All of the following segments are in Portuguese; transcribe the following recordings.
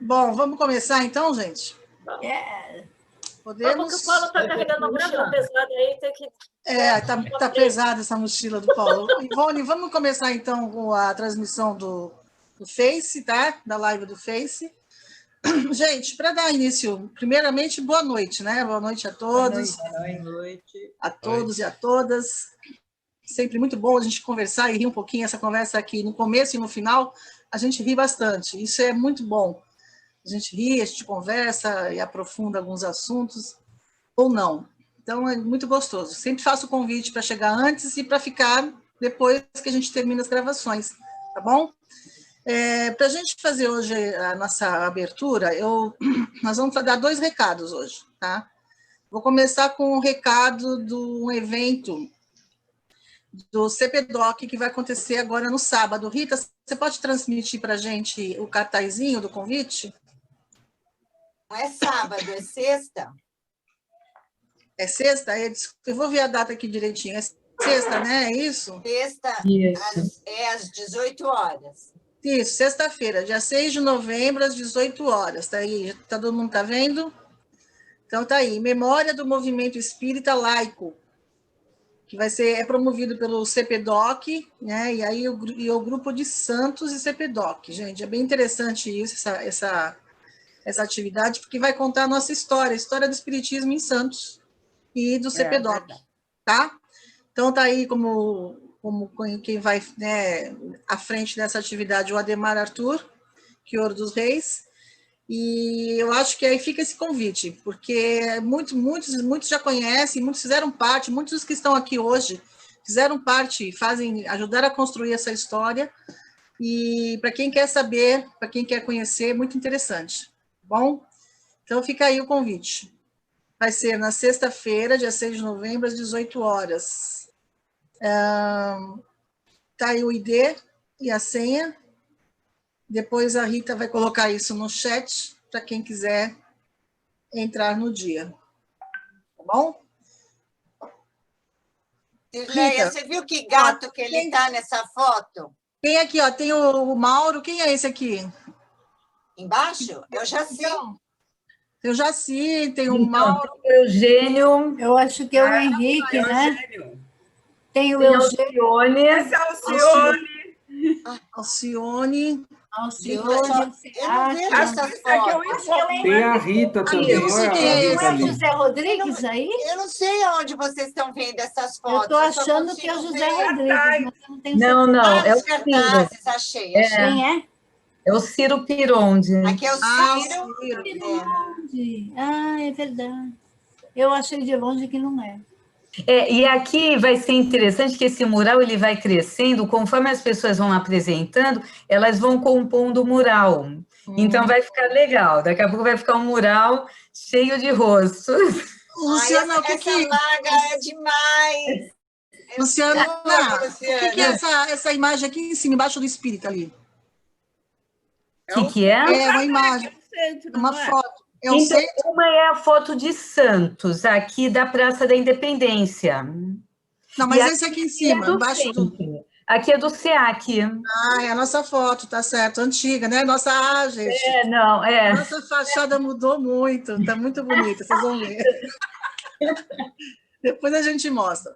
Bom, vamos começar então, gente? Yeah. Podemos? Porque o Paulo está carregando uma mochila pesada aí, tem que... Tá pesada essa mochila do Paulo. Ivone, vamos começar então com a transmissão do Face, tá? Da live do Face. Gente, para dar início, primeiramente, boa noite, né? Boa noite a todos. Boa noite. A todos e a todas. Sempre muito bom a gente conversar e rir um pouquinho. Essa conversa aqui no começo e no final, a gente ri bastante. Isso é muito bom. A gente ri, a gente conversa e aprofunda alguns assuntos, ou não. Então, é muito gostoso. Sempre faço o convite para chegar antes e para ficar depois que a gente termina as gravações, tá bom? Para a gente fazer hoje a nossa abertura, nós vamos dar 2 recados hoje, tá? Vou começar com um recado de um evento do CPDOC que vai acontecer agora no sábado. Rita, você pode transmitir para a gente o cartazinho do convite? Não é sábado, é sexta. É sexta? Eu vou ver a data aqui direitinho. É sexta, né? É isso? Sexta, Isso. às 18 horas. Isso, sexta-feira, dia 6 de novembro, às 18 horas. Tá aí? Todo mundo tá vendo? Então tá aí. Memória do Movimento Espírita Laico, que é promovido pelo CPDOC, né? E aí o grupo de Santos e CPDOC. Gente, é bem interessante isso, essa atividade, porque vai contar a nossa história, a história do Espiritismo em Santos e do CPDOC, tá? Então, tá aí como quem vai, né, à frente dessa atividade, o Ademar Arthur, Quior dos Reis, e eu acho que aí fica esse convite, porque muitos já conhecem, muitos fizeram parte, muitos dos que estão aqui hoje fizeram parte, ajudaram a construir essa história, e para quem quer saber, para quem quer conhecer, é muito interessante. Bom, então fica aí o convite. Vai ser na sexta-feira, dia 6 de novembro, às 18 horas. Tá aí o ID e a senha. Depois a Rita vai colocar isso no chat para quem quiser entrar no dia. Tá bom? Rita, você viu que gato que ele está nessa foto? Quem aqui, ó, tem o Mauro. Quem é esse aqui? Embaixo? Eu já sei. Tem o Jaci, tem o Mauro. O Eugênio. Eu acho que é o Henrique, né? Tem o Eugênio. Esse é Alcione. Alcione. Alcione. Eu não vejo essas fotos. Tem a Rita também. Eu não sei Olha quem é a Rita esse. Não é ali. José Rodrigues aí? Eu não sei onde vocês estão vendo essas fotos. Eu estou achando que é o José Rodrigues, mas eu não tenho certeza. Não, é o Os Ciro. cartazes, achei. Quem é? É o Ciro Pironde. Aqui é o Ciro. Pironde. Ah, é verdade. Eu achei de longe que não é. E aqui vai ser interessante que esse mural ele vai crescendo, conforme as pessoas vão apresentando, elas vão compondo o mural. Então vai ficar legal. Daqui a pouco vai ficar um mural cheio de rostos. Luciana, essa maga é demais. Luciana, o que é essa imagem aqui em cima, embaixo do espírito ali? O que é? É uma imagem, uma foto. Então, uma é a foto de Santos, aqui da Praça da Independência. Não, mas esse aqui em cima, embaixo do... Aqui é do SEAC. Ah, é a nossa foto, tá certo, antiga, né? Nossa, gente. Nossa fachada mudou muito, tá muito bonita, vocês vão ver. Depois a gente mostra.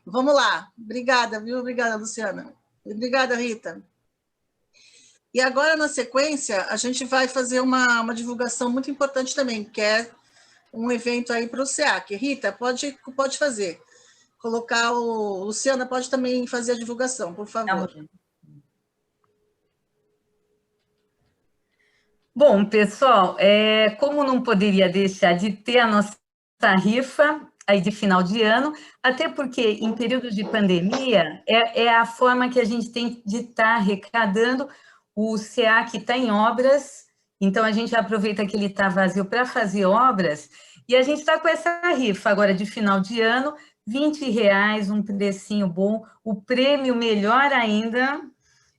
Vamos lá. Obrigada, viu? Obrigada, Luciana. Obrigada, Rita. E agora, na sequência, a gente vai fazer uma divulgação muito importante também, que é um evento aí para o SEAC. Rita, pode fazer. Colocar o... Luciana, pode também fazer a divulgação, por favor. Bom, pessoal, como não poderia deixar de ter a nossa rifa aí de final de ano, até porque em períodos de pandemia é a forma que a gente tem de estar arrecadando. O SEAC está em obras, então a gente aproveita que ele está vazio para fazer obras, e a gente está com essa rifa agora de final de ano, R$20, um precinho bom, o prêmio melhor ainda,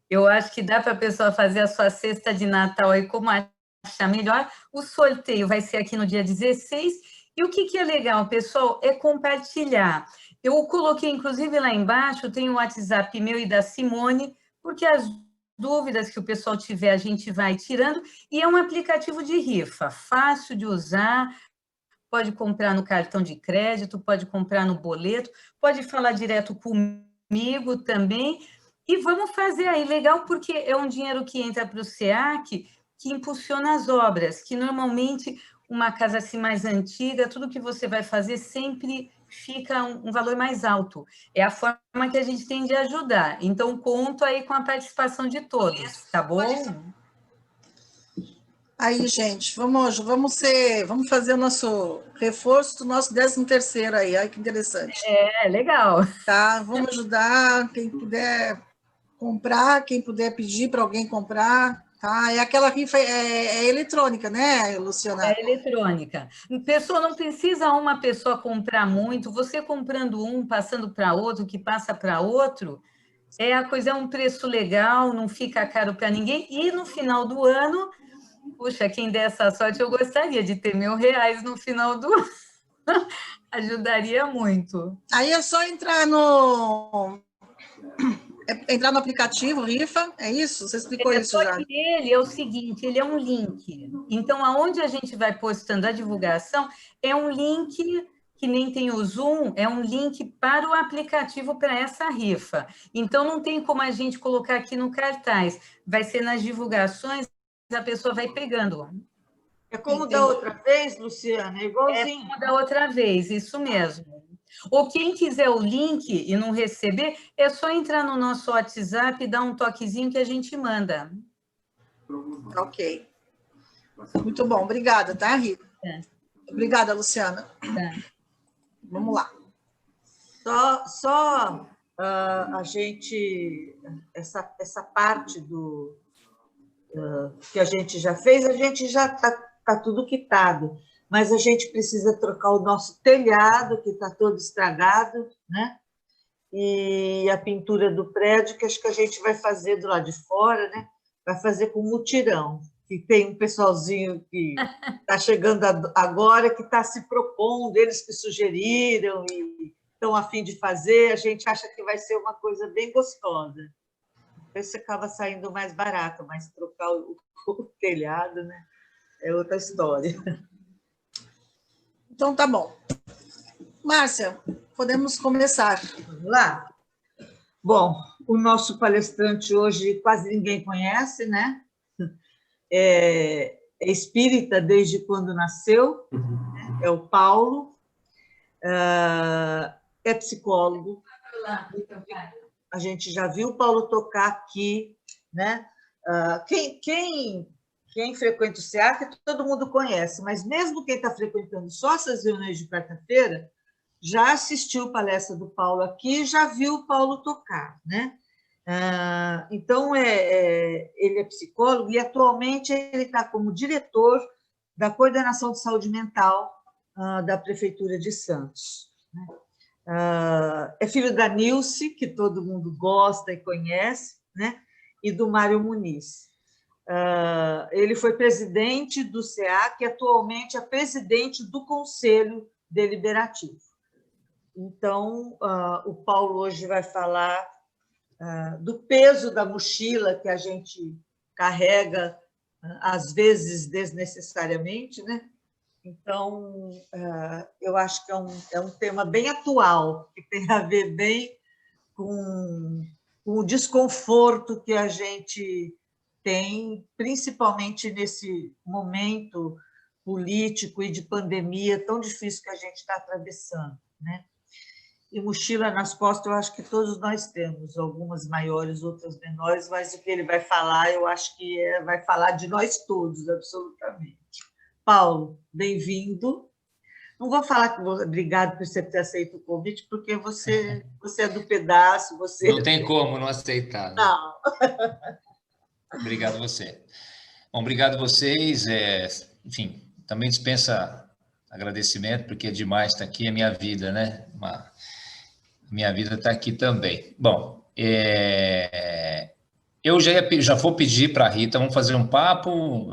eu acho que dá para a pessoa fazer a sua cesta de Natal aí como achar melhor. O sorteio vai ser aqui no dia 16, e o que é legal, pessoal, é compartilhar. Eu coloquei, inclusive, lá embaixo, tem o WhatsApp meu e da Simone, porque as dúvidas que o pessoal tiver, a gente vai tirando. E é um aplicativo de rifa, fácil de usar, pode comprar no cartão de crédito, pode comprar no boleto, pode falar direto comigo também. E vamos fazer aí, legal, porque é um dinheiro que entra para o SEAC, que impulsiona as obras, que normalmente uma casa assim mais antiga, tudo que você vai fazer sempre fica um valor mais alto. É a forma que a gente tem de ajudar. Então, conto aí com a participação de todos, tá bom? Aí, gente, vamos fazer o nosso reforço do nosso 13º aí. Olha que interessante. É, legal. Tá, vamos ajudar quem puder comprar, quem puder pedir para alguém comprar, tá? É aquela rifa é eletrônica, né, Luciana? É eletrônica. Pessoa não precisa uma pessoa comprar muito, você comprando um, passando para outro, que passa para outro, a coisa é um preço legal, não fica caro para ninguém, e no final do ano, puxa, quem der essa sorte, eu gostaria de ter R$1.000 no final do ano. Ajudaria muito. Aí é só entrar no aplicativo Rifa, é isso? Você explicou isso já. Ele é o seguinte, ele é um link. Então, aonde a gente vai postando a divulgação, é um link, que nem tem o Zoom, é um link para o aplicativo para essa rifa. Então, não tem como a gente colocar aqui no cartaz. Vai ser nas divulgações, a pessoa vai pegando. É como da outra vez, Luciana, é igualzinho. É como da outra vez, isso mesmo. Ou quem quiser o link e não receber, é só entrar no nosso WhatsApp e dar um toquezinho que a gente manda. Ok. Muito bom, obrigada, tá, Rita? Obrigada, Luciana. Vamos lá. Só a gente, essa parte que a gente já fez, a gente já está tudo quitado. Mas a gente precisa trocar o nosso telhado, que está todo estragado, né? E a pintura do prédio, que acho que a gente vai fazer do lado de fora, né? Vai fazer com mutirão, que tem um pessoalzinho que está chegando agora, que está se propondo, eles que sugeriram e estão a fim de fazer, a gente acha que vai ser uma coisa bem gostosa. Isso acaba saindo mais barato, mas trocar o telhado, né? É outra história. Então, tá bom. Márcia, podemos começar. Vamos lá? Bom, o nosso palestrante hoje quase ninguém conhece, né? É espírita desde quando nasceu, né? É o Paulo, é psicólogo. A gente já viu o Paulo tocar aqui, né? Quem frequenta o SEAC, todo mundo conhece, mas mesmo quem está frequentando só essas reuniões de quarta-feira, já assistiu a palestra do Paulo aqui e já viu o Paulo tocar, né? Então, ele é psicólogo e, atualmente, ele está como diretor da Coordenação de Saúde Mental da Prefeitura de Santos, né? É filho da Nilce, que todo mundo gosta e conhece, né? E do Mário Muniz. Ele foi presidente do SEAC e atualmente é presidente do Conselho Deliberativo. Então, o Paulo hoje vai falar do peso da mochila que a gente carrega, às vezes desnecessariamente, né? Então, eu acho que é um tema bem atual, que tem a ver bem com o desconforto que a gente tem, principalmente nesse momento político e de pandemia tão difícil que a gente está atravessando, né? E mochila nas costas, eu acho que todos nós temos, algumas maiores, outras menores, mas o que ele vai falar, eu acho que vai falar de nós todos, absolutamente. Paulo, bem-vindo. Não vou falar que obrigado por você ter aceito o convite, porque você é do pedaço, você... Não tem como não aceitar. Né? Não. Obrigado a você. Bom, obrigado a vocês. Enfim, também dispensa agradecimento, porque é demais estar aqui, é minha vida, né? Minha vida está aqui também. Bom, eu já vou pedir para a Rita, vamos fazer um papo.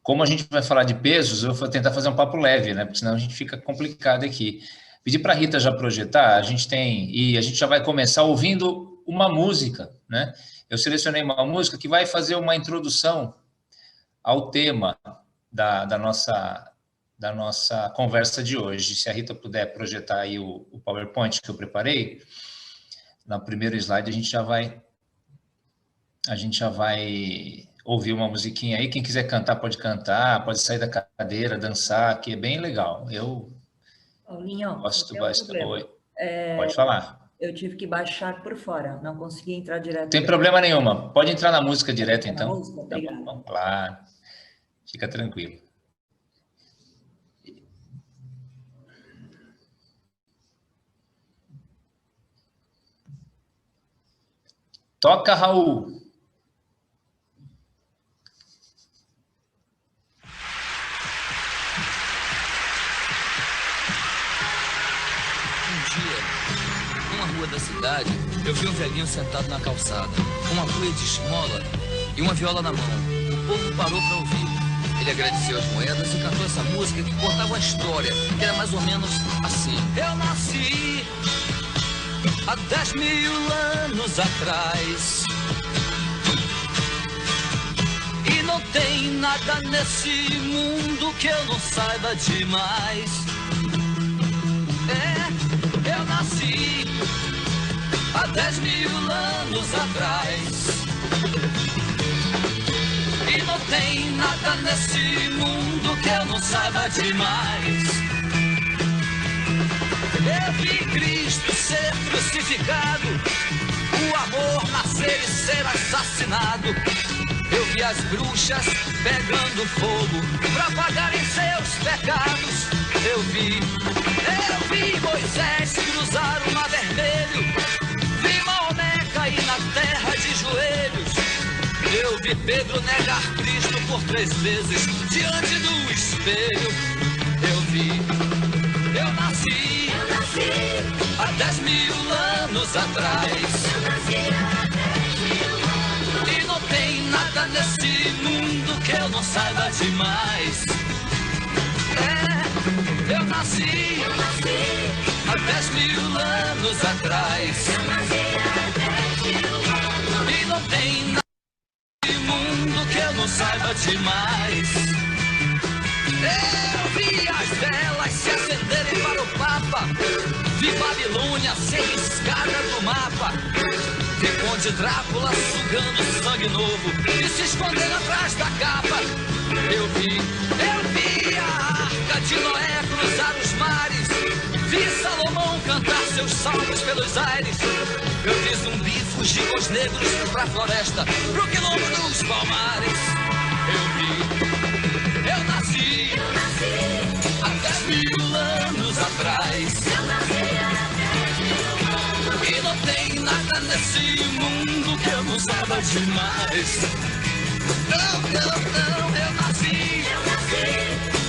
Como a gente vai falar de pesos, eu vou tentar fazer um papo leve, né? Porque senão a gente fica complicado aqui. Pedir para a Rita já projetar, e a gente já vai começar ouvindo uma música, né? eu selecionei uma música que vai fazer uma introdução ao tema da nossa conversa de hoje. Se a Rita puder projetar aí o PowerPoint que eu preparei, no primeiro slide a gente já vai ouvir uma musiquinha aí. Quem quiser cantar, pode sair da cadeira, dançar, que é bem legal. Eu Paulinho, gosto tem bastante. problema. Pode falar. Eu tive que baixar por fora, não consegui entrar direto. Não tem problema nenhuma. Pode entrar na música direto, então. Na música? Obrigada. Tá bom, claro. Fica tranquilo. Toca, Raul. Da cidade, eu vi um velhinho sentado na calçada, com uma cuia de esmola e uma viola na mão. O povo parou para ouvir. Ele agradeceu as moedas e cantou essa música que contava uma história, que era mais ou menos assim. Eu nasci há 10.000 anos atrás e não tem nada nesse mundo que eu não saiba demais. Eu nasci há 10.000 anos atrás e não tem nada nesse mundo que eu não saiba demais. Eu vi Cristo ser crucificado, o amor nascer e ser assassinado. Eu vi as bruxas pegando fogo pra pagarem seus pecados. Eu vi Moisés cruzar o mar vermelho, vi Maomé cair na terra de joelhos. Eu vi Pedro negar Cristo por 3 vezes diante do espelho. Eu nasci há 10.000 anos atrás e não tem nada nesse mundo que eu não saiba demais. Eu nasci há 10.000 anos atrás e não tem nada nesse mundo que eu não saiba demais. Eu vi as velas se acenderem para o Papa, vi Babilônia ser riscada do mapa, vi Conde Drácula sugando sangue novo e se escondendo atrás da capa. Eu vi a Arca de Noé cruzar os mares, vi Salomão cantar seus salmos pelos aires. Eu vi Zumbi fugir com os negros pra floresta, pro quilombo dos palmares. Eu nasci há 10.000 anos atrás e não tem nada nesse mundo que eu não saiba demais. Não, eu nasci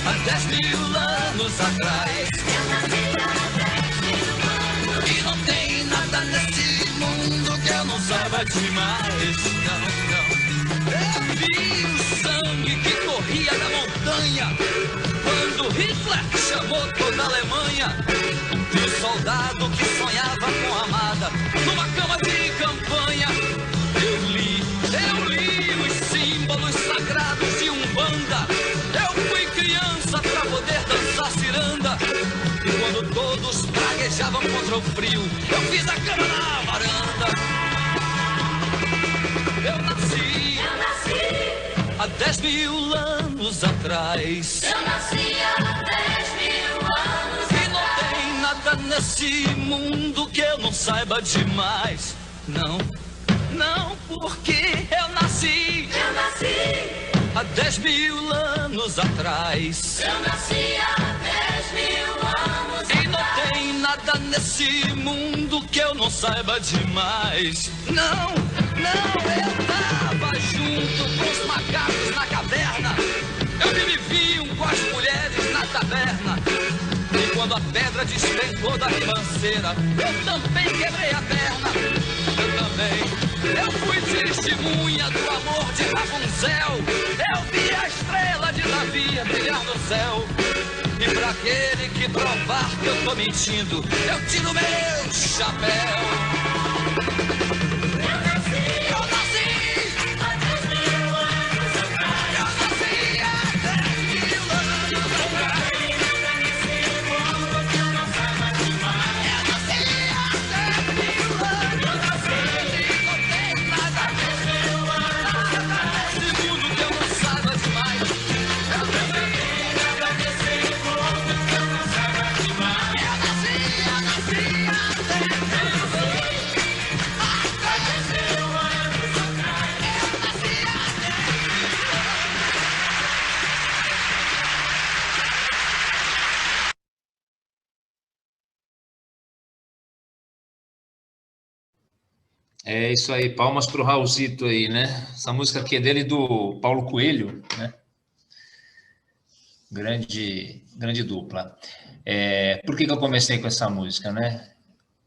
há 10.000 anos atrás e não tem nada nesse mundo que eu não saiba demais. Não. Eu vi o sangue que corria da montanha quando Hitler chamou toda a Alemanha. Vi o soldado que sonhava com a amada numa cama de campanha. Eu li os símbolos sagrados de Umbanda. Eu fui criança pra poder dançar ciranda. E quando todos praguejavam contra o frio, eu fiz a cama na varanda. Eu nasci há 10.000 anos atrás. Eu nasci há 10.000 anos e não tem nada nesse mundo que eu não saiba demais. Não, porque eu nasci há 10.000 anos atrás. Eu nasci há 10.000 anos e não tem nada nesse mundo que eu não saiba demais. Não, eu tava junto com os macacos na caverna. Eu me viam com as mulheres na taberna. E quando a pedra despencou da ribanceira, eu também quebrei a perna. Eu fui testemunha do amor de Rapunzel. Eu vi a estrela de Davi brilhar no céu. E pra aquele que provar que eu tô mentindo, eu tiro meu chapéu. Eu nasci É isso aí, palmas para o Raulzito aí, né? Essa música aqui é dele e do Paulo Coelho, né? Grande dupla. Por que eu comecei com essa música, né?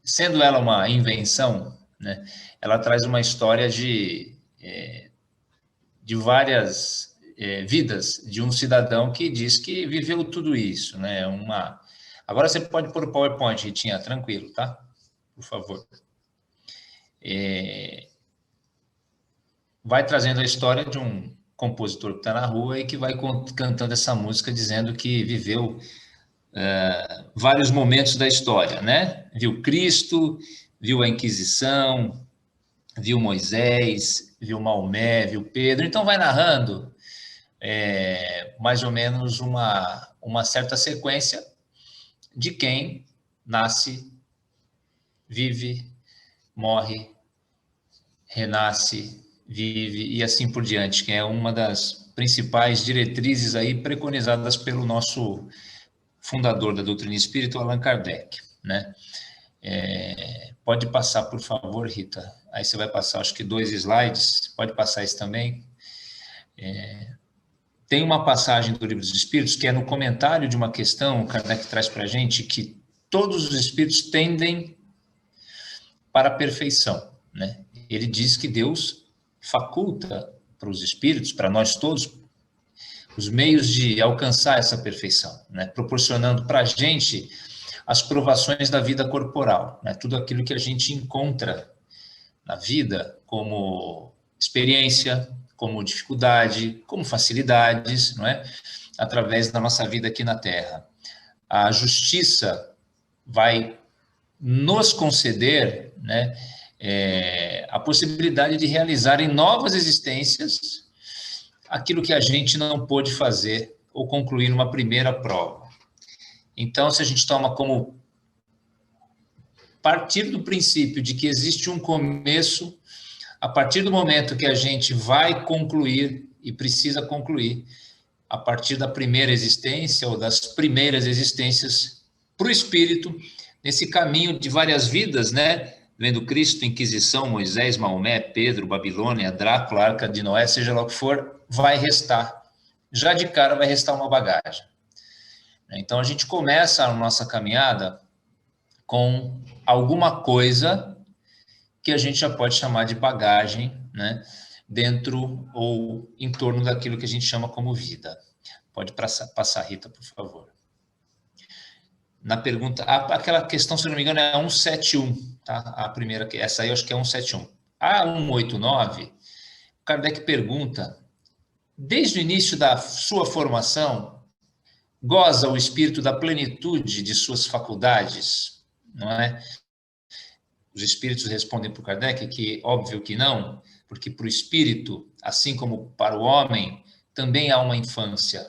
Sendo ela uma invenção, né? Ela traz uma história de várias vidas de um cidadão que diz que viveu tudo isso, né? Agora você pode pôr o PowerPoint, Ritinha, tranquilo, tá? Por favor. Vai trazendo a história de um compositor que está na rua e que vai cantando essa música dizendo que viveu vários momentos da história, né? Viu Cristo, viu a Inquisição, viu Moisés, viu Maomé, viu Pedro. Então vai narrando mais ou menos uma certa sequência de quem nasce, vive, morre, renasce, vive e assim por diante, que é uma das principais diretrizes aí preconizadas pelo nosso fundador da doutrina espírita, Allan Kardec, né? Pode passar, por favor, Rita. Aí você vai passar, acho que 2 slides. Pode passar esse também. Tem uma passagem do Livro dos Espíritos que é no comentário de uma questão, Kardec traz para a gente que todos os espíritos tendem para a perfeição, né? Ele diz que Deus faculta para os espíritos, para nós todos, os meios de alcançar essa perfeição, né? Proporcionando para a gente as provações da vida corporal, né? Tudo aquilo que a gente encontra na vida como experiência, como dificuldade, como facilidades, não é? Através da nossa vida aqui na Terra. A justiça vai nos conceder, né, a possibilidade de realizar em novas existências aquilo que a gente não pôde fazer ou concluir numa primeira prova. Então, se a gente toma como partir do princípio de que existe um começo, a partir do momento que a gente vai concluir e precisa concluir, a partir da primeira existência ou das primeiras existências, para o espírito, nesse caminho de várias vidas, né? Vendo Cristo, Inquisição, Moisés, Maomé, Pedro, Babilônia, Drácula, Arca de Noé, seja lá o que for, vai restar. Já de cara vai restar uma bagagem. Então, a gente começa a nossa caminhada com alguma coisa que a gente já pode chamar de bagagem, né? Dentro ou em torno daquilo que a gente chama como vida. Pode passar, Rita, por favor. Na pergunta, aquela questão, se não me engano, é 171, tá? A primeira, essa aí eu acho que é 171. A 189, Kardec pergunta, desde o início da sua formação, goza o espírito da plenitude de suas faculdades, não é? Os espíritos respondem para o Kardec que, óbvio que não, porque para o espírito, assim como para o homem, também há uma infância.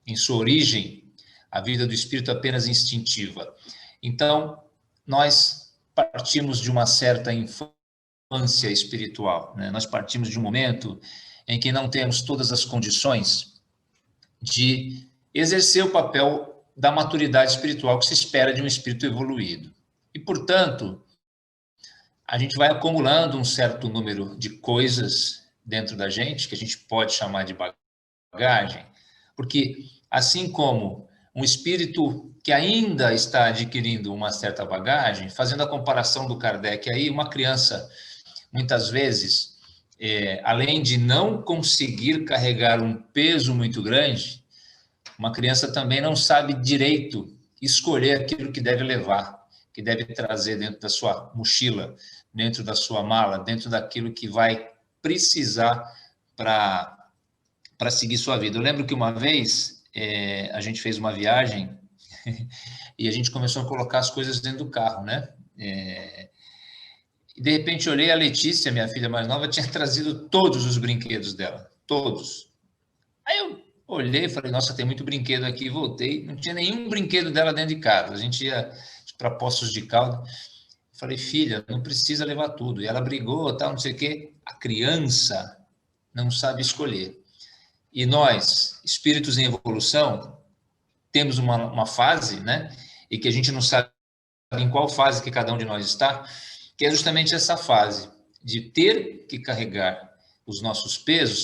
Em sua origem, a vida do espírito é apenas instintiva. Então, nós partimos de uma certa infância espiritual, né? Nós partimos de um momento em que não temos todas as condições de exercer o papel da maturidade espiritual que se espera de um espírito evoluído. E, portanto, a gente vai acumulando um certo número de coisas dentro da gente, que a gente pode chamar de bagagem, porque, assim como um espírito que ainda está adquirindo uma certa bagagem, fazendo a comparação do Kardec aí, uma criança, muitas vezes, além de não conseguir carregar um peso muito grande, uma criança também não sabe direito escolher aquilo que deve levar, que deve trazer dentro da sua mochila, dentro da sua mala, dentro daquilo que vai precisar para seguir sua vida. Eu lembro que uma vez a gente fez uma viagem e a gente começou a colocar as coisas dentro do carro, né? E de repente olhei, a Letícia, minha filha mais nova, tinha trazido todos os brinquedos dela, todos. Aí eu olhei e falei, nossa, tem muito brinquedo aqui, voltei, não tinha nenhum brinquedo dela dentro de casa, a gente ia para Poços de Caldas. Falei, filha, não precisa levar tudo. E ela brigou, tal, não sei o quê. A criança não sabe escolher. E nós, espíritos em evolução, temos uma fase, né? E que a gente não sabe em qual fase que cada um de nós está, que é justamente essa fase de ter que carregar os nossos pesos,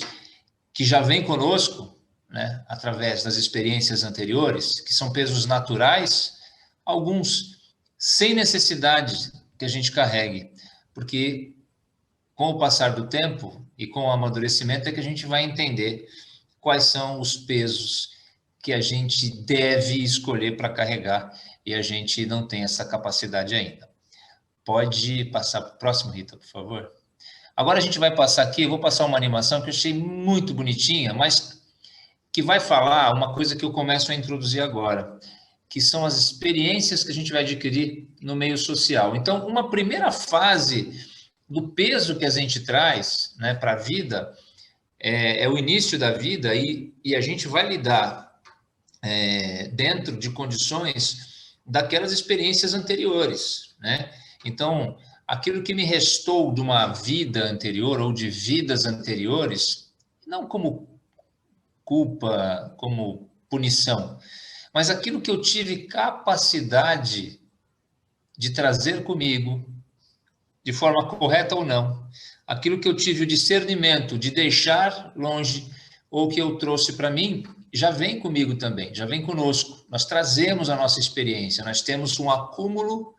que já vem conosco, né, através das experiências anteriores, que são pesos naturais, alguns sem necessidade que a gente carregue, porque com o passar do tempo e com o amadurecimento é que a gente vai entender quais são os pesos que a gente deve escolher para carregar e a gente não tem essa capacidade ainda. Pode passar para o próximo, Rita, por favor. Agora a gente vai passar aqui, eu vou passar uma animação que eu achei muito bonitinha, mas que vai falar uma coisa que eu começo a introduzir agora, que são as experiências que a gente vai adquirir no meio social. Então, uma primeira fase do peso que a gente traz, né, para a vida é o início da vida e a gente vai lidar dentro de condições daquelas experiências anteriores, né? Então, aquilo que me restou de uma vida anterior ou de vidas anteriores, não como culpa, como punição, mas aquilo que eu tive capacidade de trazer comigo, de forma correta ou não, aquilo que eu tive o discernimento de deixar longe ou que eu trouxe para mim, já vem comigo também, já vem conosco. Nós trazemos a nossa experiência, nós temos um acúmulo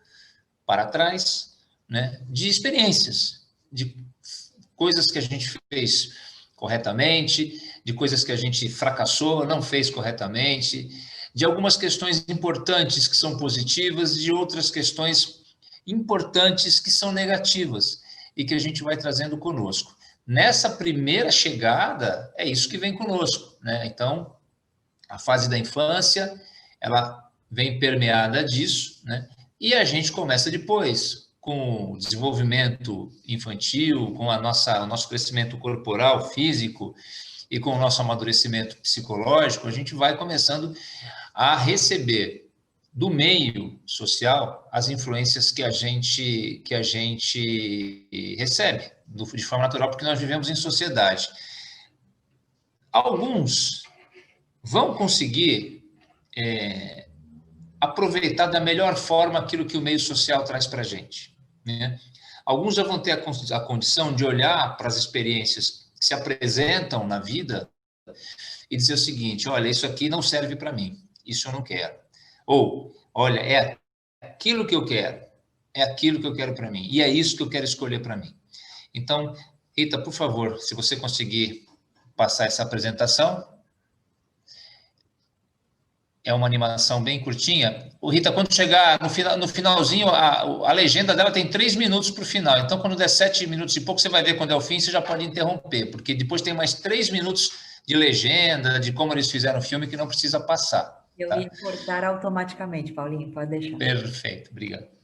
para trás, né, de experiências, de coisas que a gente fez corretamente, de coisas que a gente fracassou, não fez corretamente, de algumas questões importantes que são positivas, de outras questões importantes que são negativas e que a gente vai trazendo conosco. Nessa primeira chegada, é isso que vem conosco, né? Então, a fase da infância, ela vem permeada disso, né? E a gente começa depois, com o desenvolvimento infantil, com o nosso crescimento corporal, físico, e com o nosso amadurecimento psicológico, a gente vai começando a receber do meio social as influências que a gente recebe de forma natural, porque nós vivemos em sociedade. Alguns vão conseguir aproveitar da melhor forma aquilo que o meio social traz para a gente, né? Alguns já vão ter a condição de olhar para as experiências que se apresentam na vida e dizer o seguinte: olha, isso aqui não serve para mim, isso eu não quero. Ou, olha, é aquilo que eu quero, é aquilo que eu quero para mim, e é isso que eu quero escolher para mim. Então, Rita, por favor, se você conseguir passar essa apresentação. É uma animação bem curtinha. O Rita, quando chegar no finalzinho, a legenda dela tem 3 minutos para o final. Então, quando der 7 minutos e pouco, você vai ver quando é o fim, você já pode interromper, porque depois tem mais 3 minutos de legenda, de como eles fizeram o filme, que não precisa passar. Eu ia cortar automaticamente, Paulinho, pode deixar. Perfeito, obrigado.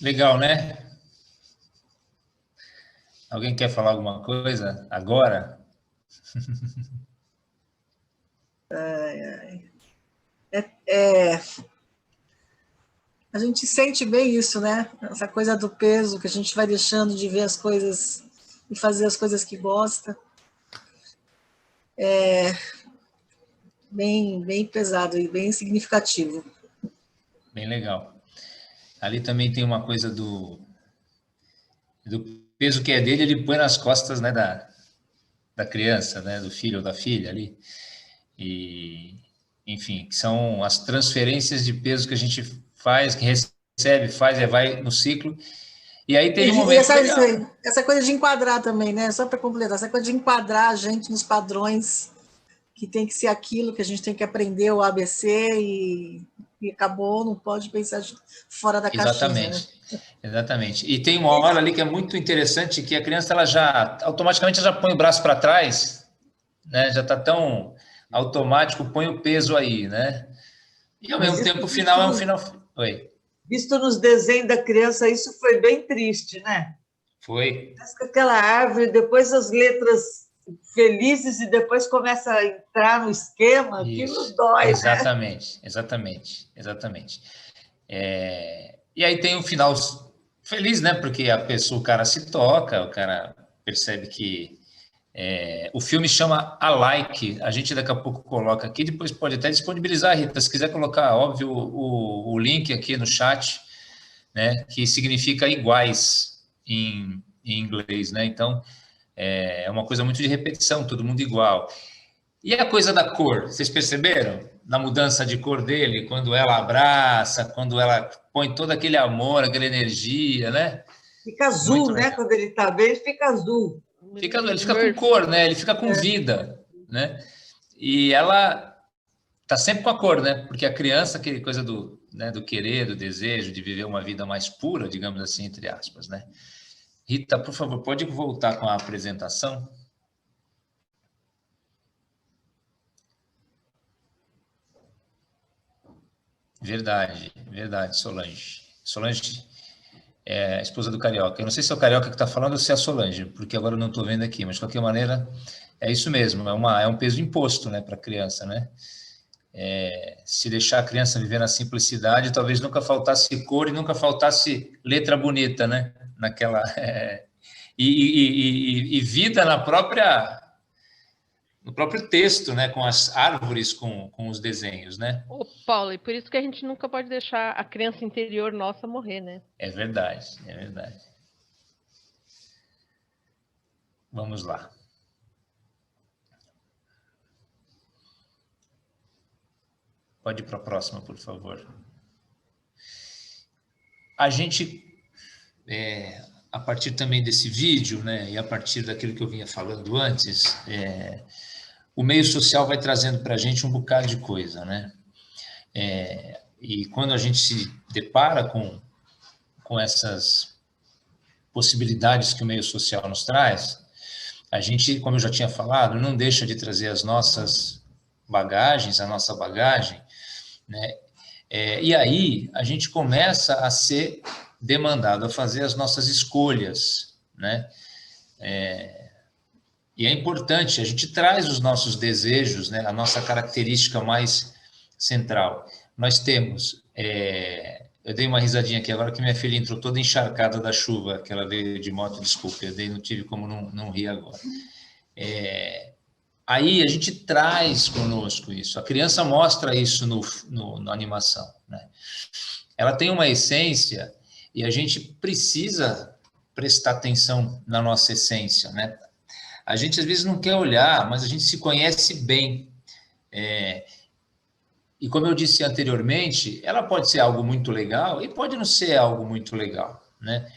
Legal, né? Alguém quer falar alguma coisa agora? A gente sente bem isso, né? Essa coisa do peso, que a gente vai deixando de ver as coisas e fazer as coisas que gosta. É bem pesado e bem significativo. Bem legal. Ali também tem uma coisa do peso que é dele, ele põe nas costas, né, da criança, né, do filho ou da filha ali. E, enfim, que são as transferências de peso que a gente faz, que recebe, faz, vai no ciclo. E aí teve um momento essa coisa de enquadrar também, né? Só para completar, essa coisa de enquadrar a gente nos padrões, que tem que ser aquilo, que a gente tem que aprender o ABC e acabou, não pode pensar fora da caixinha. Exatamente, né? Exatamente. E tem uma hora ali que é muito interessante, que a criança ela já automaticamente já põe o braço para trás, né? Já está tão automático, põe o peso aí, né? E ao mesmo tempo o final é um final. Oi. Visto nos desenhos da criança, isso foi bem triste, né? Foi. Aquela árvore, depois as letras felizes e depois começa a entrar no esquema, aquilo dói, exatamente, né? Exatamente. E aí tem um final feliz, né? Porque o cara se toca, o cara percebe que o filme chama A Like, a gente daqui a pouco coloca aqui, depois pode até disponibilizar, Rita, se quiser colocar, óbvio, o link aqui no chat, né? Que significa iguais em inglês, né? Então, é uma coisa muito de repetição, todo mundo igual. E a coisa da cor, vocês perceberam? Na mudança de cor dele, quando ela abraça, quando ela põe todo aquele amor, aquela energia, né? Fica azul, né? Quando ele está bem, ele fica azul. Ele fica com cor, né? Ele fica com vida, né? E ela tá sempre com a cor, né? Porque a criança, aquela coisa do querer, do desejo, de viver uma vida mais pura, digamos assim, entre aspas, né? Rita, por favor, pode voltar com a apresentação? Verdade, Solange. Solange é a esposa do Carioca. Eu não sei se é o Carioca que está falando ou se é a Solange, porque agora eu não estou vendo aqui, mas de qualquer maneira é isso mesmo, é um peso imposto, né, para a criança, né? Se deixar a criança viver na simplicidade, talvez nunca faltasse cor e nunca faltasse letra bonita, né? Naquela e vida no próprio texto, né? Com as árvores, com os desenhos, né? Ô, Paulo, e por isso que a gente nunca pode deixar a criança interior nossa morrer, né? É verdade. Vamos lá. Pode ir para a próxima, por favor. A gente, a partir também desse vídeo, né, e a partir daquilo que eu vinha falando antes, o meio social vai trazendo para a gente um bocado de coisa, né? E quando a gente se depara com essas possibilidades que o meio social nos traz, a gente, como eu já tinha falado, não deixa de trazer as nossas bagagens, a nossa bagagem, né? E aí a gente começa a ser demandado a fazer as nossas escolhas, né? E é importante, a gente traz os nossos desejos, né? A nossa característica mais central. Nós temos, eu dei uma risadinha aqui agora que minha filha entrou toda encharcada da chuva, que ela veio de moto, desculpa, não tive como não rir agora. Aí a gente traz conosco isso, a criança mostra isso na animação, né? Ela tem uma essência e a gente precisa prestar atenção na nossa essência, né? A gente às vezes não quer olhar, mas a gente se conhece bem. E como eu disse anteriormente, ela pode ser algo muito legal e pode não ser algo muito legal, né?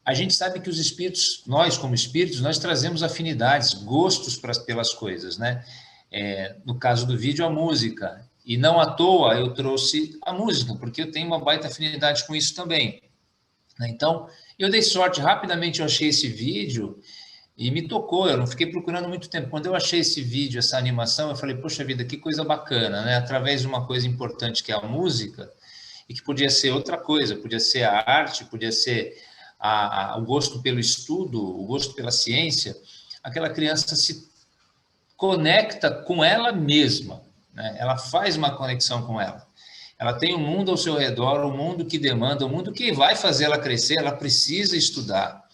A gente sabe que os espíritos, nós como espíritos, nós trazemos afinidades, gostos pelas coisas, né? No caso do vídeo, a música. E não à toa eu trouxe a música, porque eu tenho uma baita afinidade com isso também, né? Então, eu dei sorte, rapidamente eu achei esse vídeo e me tocou, eu não fiquei procurando muito tempo. Quando eu achei esse vídeo, essa animação, eu falei, poxa vida, que coisa bacana, né? Através de uma coisa importante que é a música, e que podia ser outra coisa, podia ser a arte, podia ser o gosto pelo estudo, o gosto pela ciência, aquela criança se conecta com ela mesma, né? Ela faz uma conexão com ela. Ela tem um mundo ao seu redor, um mundo que demanda, um mundo que vai fazer ela crescer, ela precisa estudar,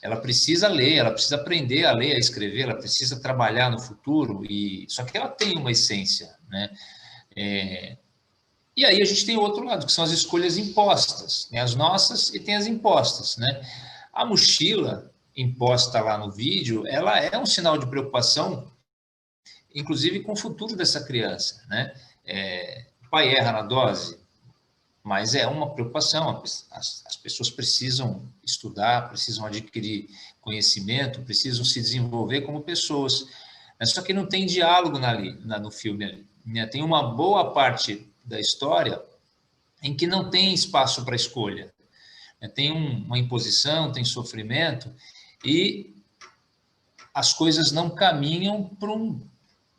ela precisa ler, ela precisa aprender a ler, a escrever, ela precisa trabalhar no futuro, só que ela tem uma essência, né? E aí a gente tem o outro lado, que são as escolhas impostas, né? As nossas e tem as impostas, né? A mochila imposta lá no vídeo, ela é um sinal de preocupação, inclusive com o futuro dessa criança, né? O pai erra na dose, mas é uma preocupação. As pessoas precisam estudar, precisam adquirir conhecimento, precisam se desenvolver como pessoas. Só que não tem diálogo no filme, né? Tem uma boa parte da história em que não tem espaço para escolha. Tem uma imposição, tem sofrimento, e as coisas não caminham para um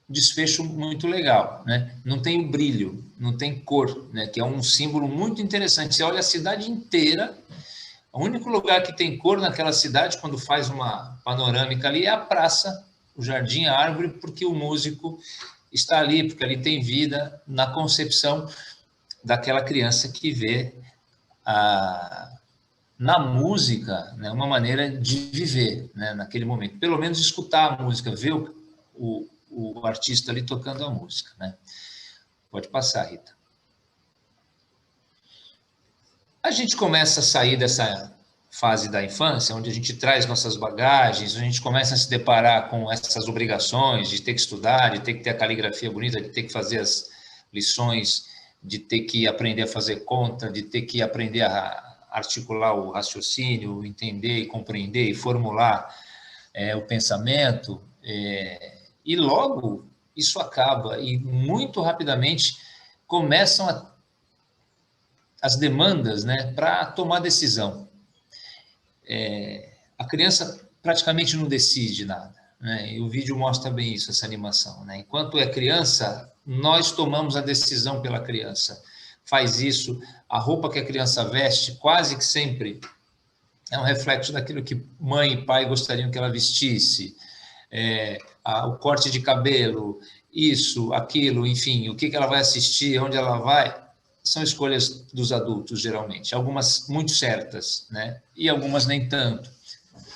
desfecho muito legal, né? Não tem o brilho, não tem cor, né? Que é um símbolo muito interessante. Você olha a cidade inteira, o único lugar que tem cor naquela cidade, quando faz uma panorâmica ali, é a praça, o jardim, a árvore, porque o músico está ali, porque ali tem vida na concepção daquela criança que vê na música, né, uma maneira de viver, né, naquele momento. Pelo menos escutar a música, ver o artista ali tocando a música, né? Pode passar, Rita. A gente começa a sair dessa fase da infância, onde a gente traz nossas bagagens, a gente começa a se deparar com essas obrigações de ter que estudar, de ter que ter a caligrafia bonita, de ter que fazer as lições, de ter que aprender a fazer conta, de ter que aprender a articular o raciocínio, entender e compreender e formular o pensamento, e logo isso acaba, e muito rapidamente começam as demandas, né, para tomar decisão. A criança praticamente não decide nada, né? E o vídeo mostra bem isso, essa animação, né? Enquanto é criança, nós tomamos a decisão pela criança. Faz isso, a roupa que a criança veste quase que sempre é um reflexo daquilo que mãe e pai gostariam que ela vestisse, o corte de cabelo, isso, aquilo, enfim, o que ela vai assistir, onde ela vai, são escolhas dos adultos, geralmente. Algumas muito certas, né? E algumas nem tanto.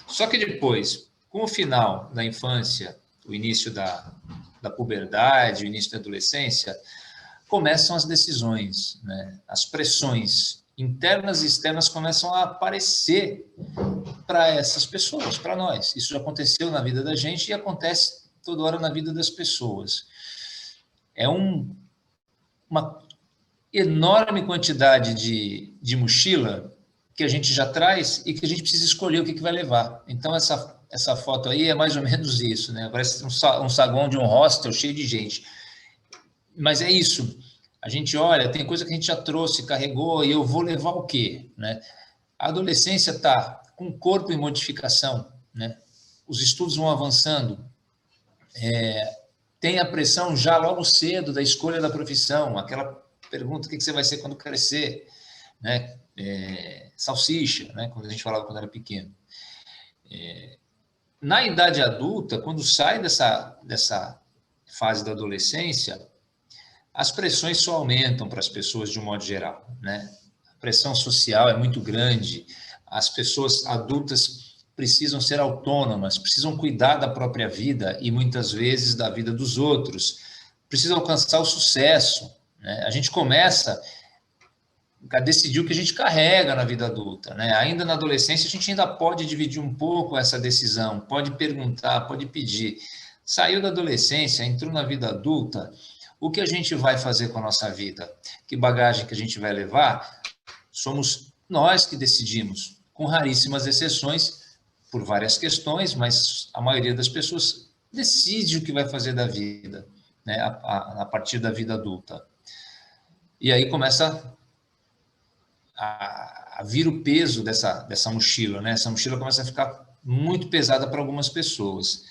Só que depois, com o final da infância, o início da puberdade, o início da adolescência, começam as decisões, né? As pressões internas e externas começam a aparecer para essas pessoas, para nós. Isso já aconteceu na vida da gente e acontece toda hora na vida das pessoas. É uma enorme quantidade de mochila que a gente já traz e que a gente precisa escolher o que vai levar. Então, essa foto aí é mais ou menos isso, né? Parece um saguão de um hostel cheio de gente. Mas é isso. A gente olha, tem coisa que a gente já trouxe, carregou, e eu vou levar o quê, né? A adolescência está com o corpo em modificação, né? Os estudos vão avançando. Tem a pressão já logo cedo da escolha da profissão, aquela pergunta: o que você vai ser quando crescer, né? Salsicha, né? Quando a gente falava quando era pequeno. Na idade adulta, quando sai dessa fase da adolescência, as pressões só aumentam para as pessoas de um modo geral, né? A pressão social é muito grande, as pessoas adultas precisam ser autônomas, precisam cuidar da própria vida e muitas vezes da vida dos outros, precisam alcançar o sucesso, né? A gente começa a decidir o que a gente carrega na vida adulta, né? Ainda na adolescência a gente ainda pode dividir um pouco essa decisão, pode perguntar, pode pedir. Saiu da adolescência, entrou na vida adulta, o que a gente vai fazer com a nossa vida? Que bagagem que a gente vai levar? Somos nós que decidimos, com raríssimas exceções, por várias questões, mas a maioria das pessoas decide o que vai fazer da vida, né, a partir da vida adulta. E aí começa a vir o peso dessa mochila, né? Essa mochila começa a ficar muito pesada para algumas pessoas.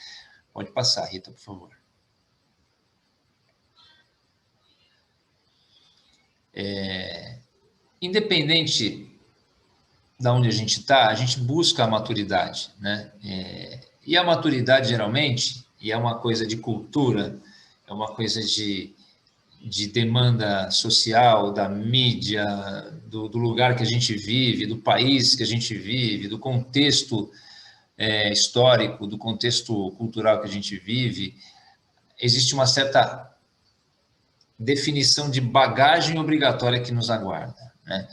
Pode passar, Rita, por favor. independente de onde a gente está, a gente busca a maturidade, né? E a maturidade, geralmente, e é uma coisa de cultura, é uma coisa de demanda social, da mídia, do lugar que a gente vive, do país que a gente vive, do contexto histórico, do contexto cultural que a gente vive, existe uma certa definição de bagagem obrigatória que nos aguarda, né?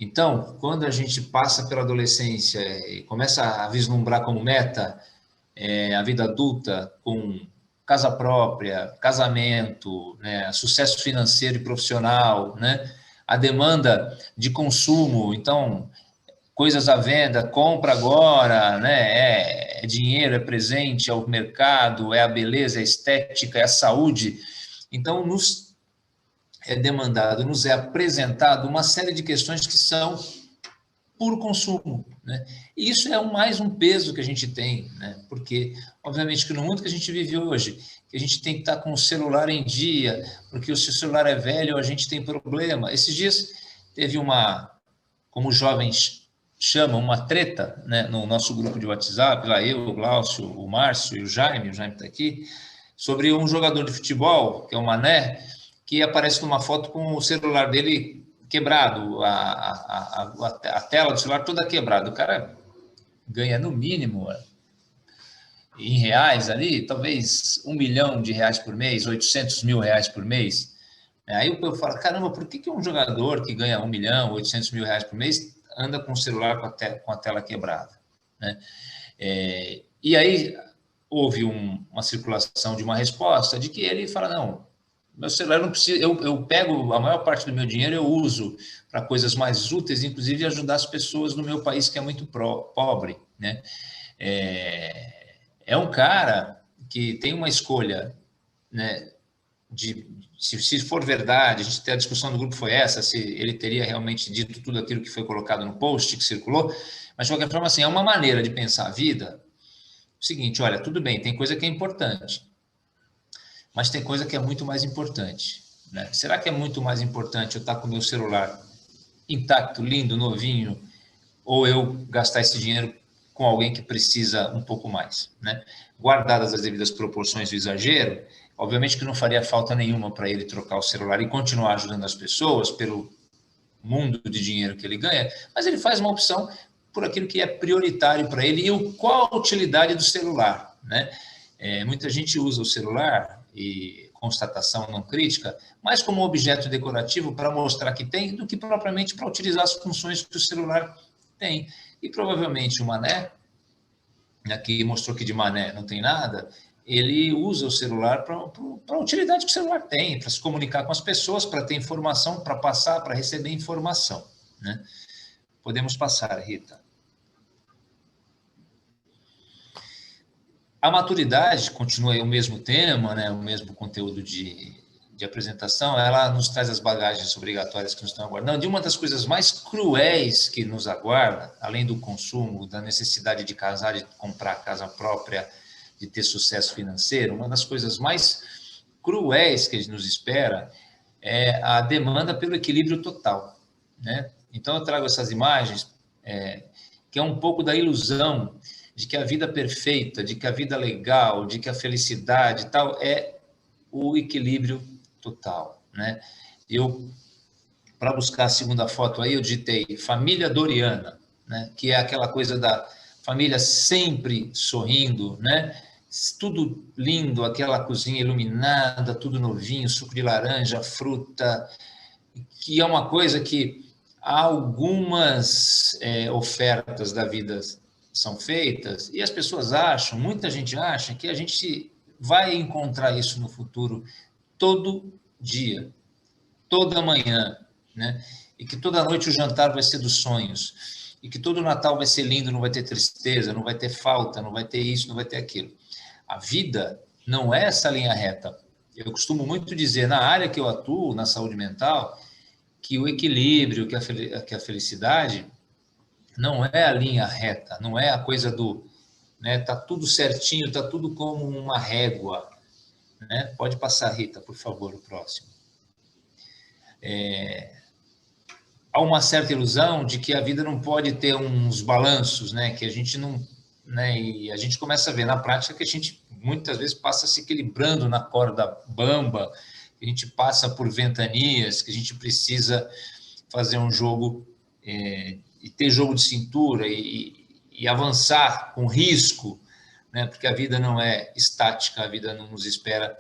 Então, quando a gente passa pela adolescência e começa a vislumbrar como meta a vida adulta, com casa própria, casamento, né, sucesso financeiro e profissional, né, a demanda de consumo, então, coisas à venda, compra agora, né, é dinheiro, é presente, é o mercado, é a beleza, é a estética, é a saúde. Então, nos é demandado, nos é apresentado uma série de questões que são puro consumo, né? E isso é mais um peso que a gente tem, né? Porque, obviamente, que no mundo que a gente vive hoje, que a gente tem que estar com o celular em dia, porque se o celular é velho, a gente tem problema. Esses dias teve como os jovens chamam, uma treta, né, no nosso grupo de WhatsApp, lá eu, o Glaucio, o Márcio e o Jaime está aqui, sobre um jogador de futebol, que é o Mané, que aparece numa foto com o celular dele quebrado, a tela do celular toda quebrada. O cara ganha no mínimo, em reais ali, talvez R$1 milhão por mês, 800 mil reais por mês. Aí eu falo, caramba, por que um jogador que ganha 1 milhão, 800 mil reais por mês anda com o celular com a tela quebrada, né? E aí houve uma circulação de uma resposta de que ele fala, não, meu celular não precisa, eu pego a maior parte do meu dinheiro, eu uso para coisas mais úteis, inclusive ajudar as pessoas no meu país que é muito pobre, né? É um cara que tem uma escolha, né, se for verdade, a gente tem a discussão do grupo foi essa, se ele teria realmente dito tudo aquilo que foi colocado no post que circulou, mas de qualquer forma, assim, é uma maneira de pensar a vida. O seguinte, olha, tudo bem, tem coisa que é importante, mas tem coisa que é muito mais importante, né? Será que é muito mais importante eu estar com o meu celular intacto, lindo, novinho, ou eu gastar esse dinheiro com alguém que precisa um pouco mais, né? Guardadas as devidas proporções do exagero, obviamente que não faria falta nenhuma para ele trocar o celular e continuar ajudando as pessoas pelo mundo de dinheiro que ele ganha, mas ele faz uma opção por aquilo que é prioritário para ele e qual a utilidade do celular, né? Muita gente usa o celular, e constatação não crítica, mais como objeto decorativo para mostrar que tem, do que propriamente para utilizar as funções que o celular tem. E provavelmente o Mané, aqui mostrou que de Mané não tem nada, ele usa o celular para a utilidade que o celular tem, para se comunicar com as pessoas, para ter informação, para passar, para receber informação, né? Podemos passar, Rita. A maturidade, continua o mesmo tema, né, o mesmo conteúdo de apresentação, ela nos traz as bagagens obrigatórias que nos estão aguardando. E uma das coisas mais cruéis que nos aguarda, além do consumo, da necessidade de casar, de comprar casa própria, de ter sucesso financeiro, uma das coisas mais cruéis que nos espera é a demanda pelo equilíbrio total, né? Então, eu trago essas imagens, que é um pouco da ilusão de que a vida perfeita, de que a vida legal, de que a felicidade e tal é o equilíbrio total, né? Para buscar a segunda foto aí, eu digitei família Doriana, né? Que é aquela coisa da família sempre sorrindo, né? Tudo lindo, aquela cozinha iluminada, tudo novinho, suco de laranja, fruta, que é uma coisa que algumas ofertas da vida são feitas, e as pessoas acham, muita gente acha, que a gente vai encontrar isso no futuro todo dia, toda manhã, né? E que toda noite o jantar vai ser dos sonhos, e que todo Natal vai ser lindo, não vai ter tristeza, não vai ter falta, não vai ter isso, não vai ter aquilo. A vida não é essa linha reta. Eu costumo muito dizer, na área que eu atuo, na saúde mental, que o equilíbrio, que a felicidade não é a linha reta, não é a coisa do, né, tá tudo certinho, tá tudo como uma régua, né? Pode passar, Rita, por favor, o próximo. há uma certa ilusão de que a vida não pode ter uns balanços, né? Que a gente não, né? E a gente começa a ver na prática que a gente muitas vezes passa se equilibrando na corda bamba, que a gente passa por ventanias, que a gente precisa fazer um jogo e ter jogo de cintura e avançar com risco, né? Porque a vida não é estática, a vida não nos espera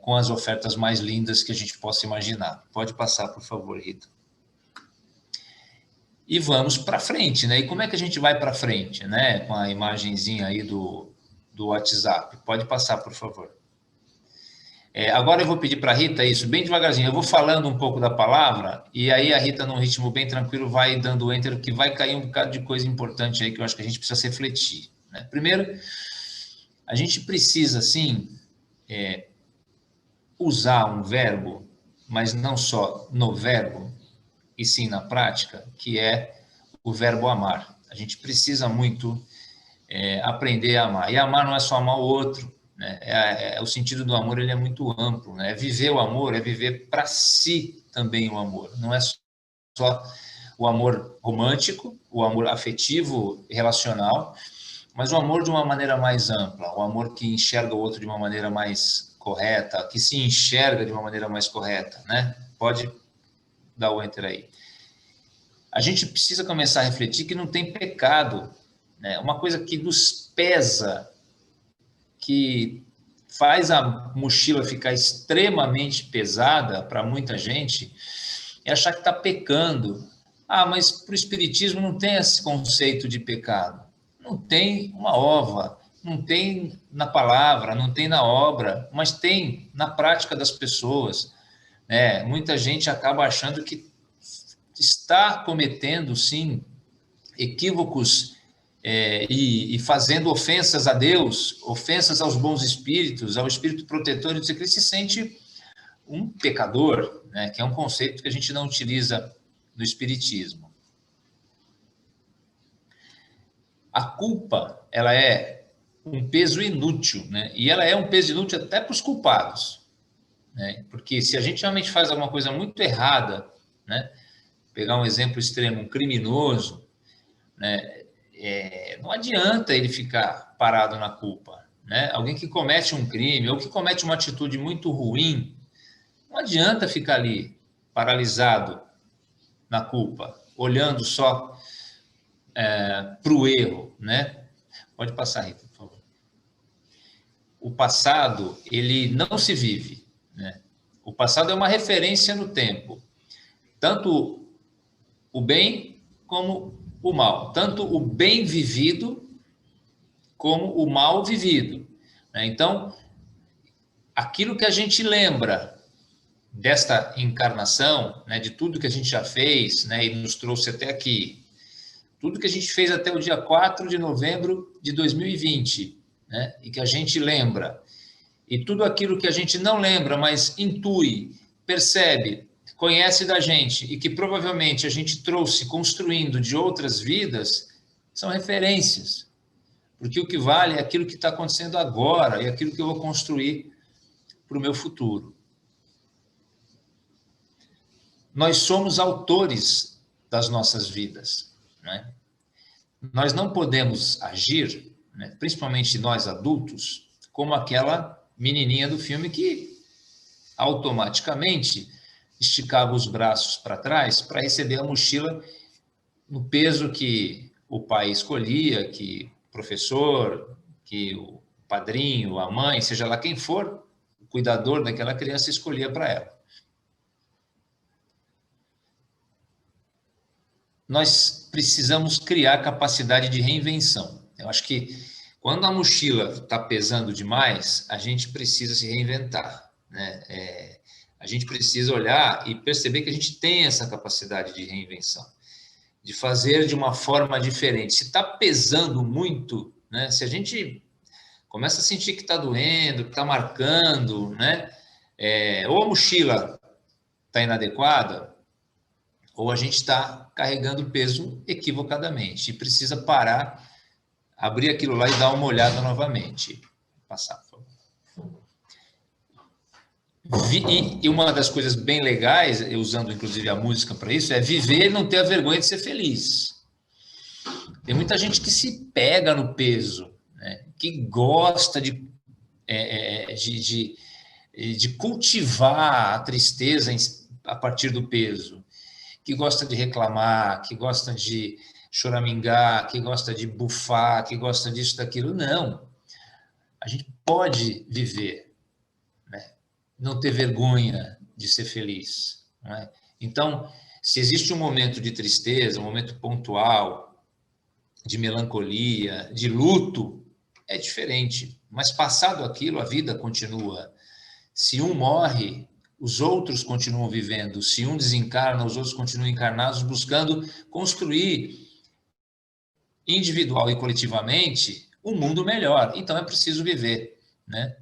com as ofertas mais lindas que a gente possa imaginar. Pode passar, por favor, Rita. E vamos para frente, né? E como é que a gente vai para frente, né? Com a imagenzinha aí do WhatsApp. Pode passar, por favor. Agora eu vou pedir para a Rita isso, bem devagarzinho. Eu vou falando um pouco da palavra e aí a Rita, num ritmo bem tranquilo, vai dando enter, que vai cair um bocado de coisa importante aí que eu acho que a gente precisa refletir, né? Primeiro, a gente precisa, sim, usar um verbo, mas não só no verbo, e sim na prática, que é o verbo amar. A gente precisa muito aprender a amar. E amar não é só amar o outro, né? O sentido do amor ele é muito amplo, né? Viver o amor é viver para si também o amor. Não é só o amor romântico, o amor afetivo e relacional, mas o amor de uma maneira mais ampla, o amor que enxerga o outro de uma maneira mais correta, que se enxerga de uma maneira mais correta, né? Pode dar o enter aí. A gente precisa começar a refletir que não tem pecado, né? Uma coisa que nos pesa, que faz a mochila ficar extremamente pesada para muita gente, é achar que está pecando. Ah, mas para o Espiritismo não tem esse conceito de pecado. Não tem uma ova, não tem na palavra, não tem na obra, mas tem na prática das pessoas, né? Muita gente acaba achando que está cometendo, sim, equívocos e fazendo ofensas a Deus, ofensas aos bons espíritos, ao espírito protetor, e dizer que ele se sente um pecador, né? Que é um conceito que a gente não utiliza no Espiritismo. A culpa, ela é um peso inútil, né? E ela é um peso inútil até para os culpados, né? Porque se a gente realmente faz alguma coisa muito errada, né? Pegar um exemplo extremo, um criminoso, né? Não adianta ele ficar parado na culpa, né? Alguém que comete um crime ou que comete uma atitude muito ruim, não adianta ficar ali paralisado na culpa, olhando só para o erro, né? Pode passar, Rita, por favor. O passado, ele não se vive, né? O passado é uma referência no tempo. Tanto o bem como o mal. Tanto o bem vivido como o mal vivido, né? Então, aquilo que a gente lembra desta encarnação, né, de tudo que a gente já fez, né, e nos trouxe até aqui, tudo que a gente fez até o dia 4 de novembro de 2020, né, e que a gente lembra, e tudo aquilo que a gente não lembra, mas intui, percebe, conhece da gente e que provavelmente a gente trouxe construindo de outras vidas, são referências. Porque o que vale é aquilo que está acontecendo agora e aquilo que eu vou construir para o meu futuro. Nós somos autores das nossas vidas, né? Nós não podemos agir, né, principalmente nós adultos, como aquela menininha do filme que automaticamente esticava os braços para trás para receber a mochila no peso que o pai escolhia, que o professor, que o padrinho, a mãe, seja lá quem for, o cuidador daquela criança escolhia para ela. Nós precisamos criar capacidade de reinvenção. Eu acho que quando a mochila está pesando demais, a gente precisa se reinventar, né? A gente precisa olhar e perceber que a gente tem essa capacidade de reinvenção, de fazer de uma forma diferente. Se está pesando muito, né? Se a gente começa a sentir que está doendo, que está marcando, né? Ou a mochila está inadequada, ou a gente está carregando o peso equivocadamente e precisa parar, abrir aquilo lá e dar uma olhada novamente. Passar, por favor. E uma das coisas bem legais, eu usando inclusive a música para isso, é viver e não ter a vergonha de ser feliz. Tem muita gente que se pega no peso, né? Que gosta de cultivar a tristeza a partir do peso, que gosta de reclamar, que gosta de choramingar, que gosta de bufar, que gosta disso, daquilo. Não. A gente pode viver, né? Não ter vergonha de ser feliz. Não é? Então, se existe um momento de tristeza, um momento pontual, de melancolia, de luto, é diferente. Mas passado aquilo, a vida continua. Se um morre, os outros continuam vivendo. Se um desencarna, os outros continuam encarnados, buscando construir individual e coletivamente um mundo melhor. Então é preciso viver, né?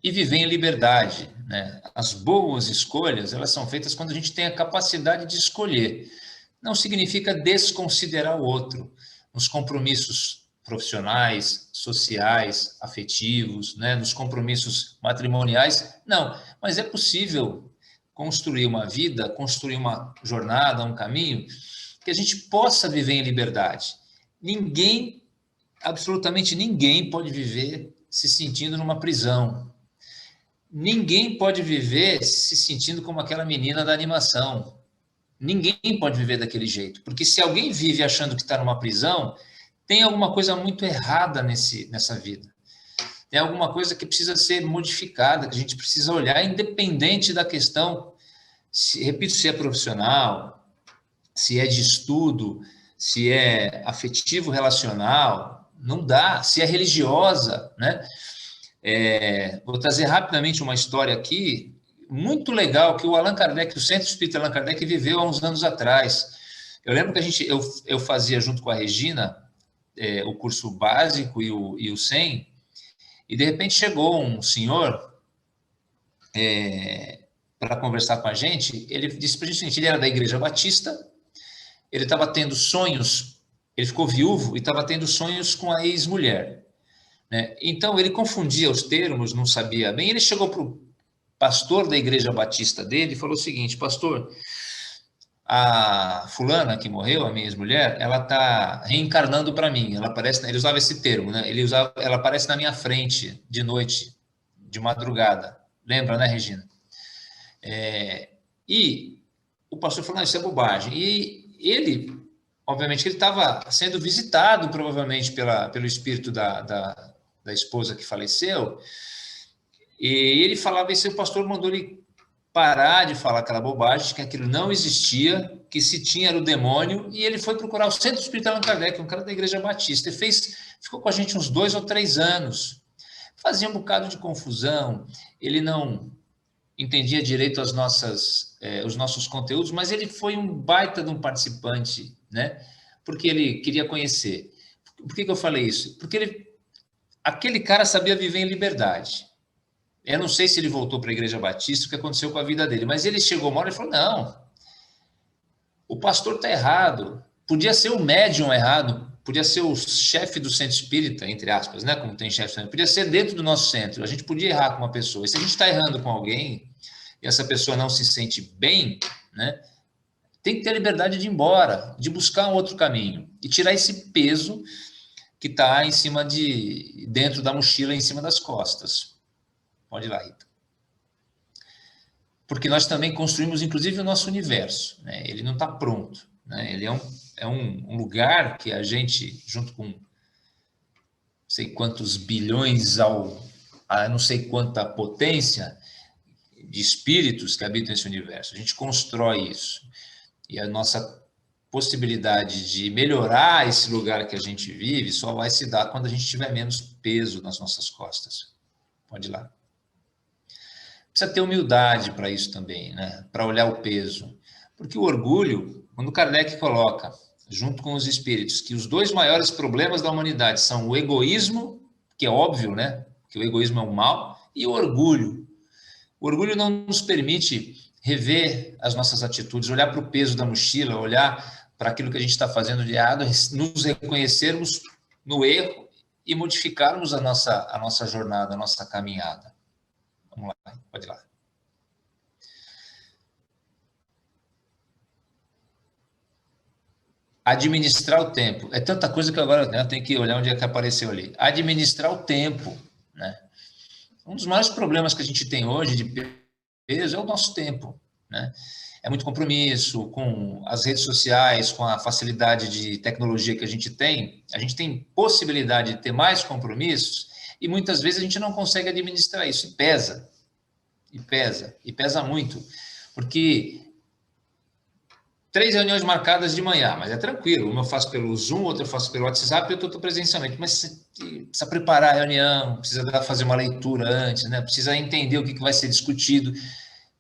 E viver em liberdade, né? As boas escolhas, elas são feitas quando a gente tem a capacidade de escolher. Não significa desconsiderar o outro nos compromissos profissionais, sociais, afetivos, né? Nos compromissos matrimoniais. Não, mas é possível construir uma vida, construir uma jornada, um caminho, que a gente possa viver em liberdade. Ninguém, absolutamente ninguém pode viver se sentindo numa prisão. Ninguém pode viver se sentindo como aquela menina da animação. Ninguém pode viver daquele jeito, porque se alguém vive achando que está numa prisão, tem alguma coisa muito errada nessa vida. Tem alguma coisa que precisa ser modificada, que a gente precisa olhar, independente da questão, repito, se é profissional, se é de estudo, se é afetivo relacional, não dá, se é religiosa, né? Vou trazer rapidamente uma história aqui, muito legal, que o Allan Kardec, o Centro Espírita Allan Kardec viveu há uns anos atrás. Eu lembro que eu fazia junto com a Regina o curso básico e o 100, e de repente chegou um senhor para conversar com a gente. Ele disse para a gente o seguinte: ele era da Igreja Batista, ele estava tendo sonhos, ele ficou viúvo e estava tendo sonhos com a ex-mulher, né? Então ele confundia os termos, não sabia bem. Ele chegou para o pastor da Igreja Batista dele e falou o seguinte: pastor, a fulana que morreu, a minha ex-mulher, ela está reencarnando para mim. Ela aparece, ele usava esse termo, né? Ela aparece na minha frente de noite, de madrugada. Lembra, né, Regina? E o pastor falou: não, isso é bobagem. E ele, obviamente, ele estava sendo visitado, provavelmente, pelo espírito da esposa que faleceu. E ele falava isso, e o pastor mandou ele parar de falar aquela bobagem, que aquilo não existia, que se tinha era o demônio, e ele foi procurar o Centro Espírita Allan Kardec, um cara da Igreja Batista, e ficou com a gente uns 2 ou 3 anos. Fazia um bocado de confusão, ele não entendia direito os nossos conteúdos, mas ele foi um baita de um participante, né? Porque ele queria conhecer. Por que eu falei isso? Porque aquele cara sabia viver em liberdade. Eu não sei se ele voltou para a Igreja Batista, o que aconteceu com a vida dele, mas ele chegou uma hora e falou: não, o pastor está errado, podia ser o médium errado, podia ser o chefe do centro espírita, entre aspas, né? Como tem chefe, podia ser dentro do nosso centro, a gente podia errar com uma pessoa, e se a gente está errando com alguém, e essa pessoa não se sente bem, né? Tem que ter a liberdade de ir embora, de buscar um outro caminho, e tirar esse peso que está dentro da mochila, em cima das costas. Pode ir lá, Rita. Porque nós também construímos, inclusive, o nosso universo, né? Ele não está pronto, né? Ele é um lugar que a gente, junto com não sei quantos bilhões a não sei quanta potência de espíritos que habitam esse universo, a gente constrói isso. E a nossa possibilidade de melhorar esse lugar que a gente vive só vai se dar quando a gente tiver menos peso nas nossas costas. Pode ir lá. Precisa ter humildade para isso também, né? Para olhar o peso. Porque o orgulho, quando Kardec coloca, junto com os espíritos, que os 2 maiores problemas da humanidade são o egoísmo, que é óbvio, né? Que o egoísmo é um mal, e o orgulho. O orgulho não nos permite rever as nossas atitudes, olhar para o peso da mochila, olhar para aquilo que a gente está fazendo de errado, nos reconhecermos no erro e modificarmos a nossa jornada, a nossa caminhada. Pode ir lá. Administrar o tempo. É tanta coisa que agora, né, eu tenho que olhar onde é que apareceu ali. Administrar o tempo, né? Um dos maiores problemas que a gente tem hoje de peso é o nosso tempo, né? É muito compromisso com as redes sociais, com a facilidade de tecnologia que a gente tem possibilidade de ter mais compromissos e muitas vezes a gente não consegue administrar isso, e pesa muito, porque 3 reuniões marcadas de manhã, mas é tranquilo, uma eu faço pelo Zoom, outra eu faço pelo WhatsApp e outra eu estou presencialmente, mas você precisa preparar a reunião, precisa fazer uma leitura antes, né? Precisa entender o que vai ser discutido.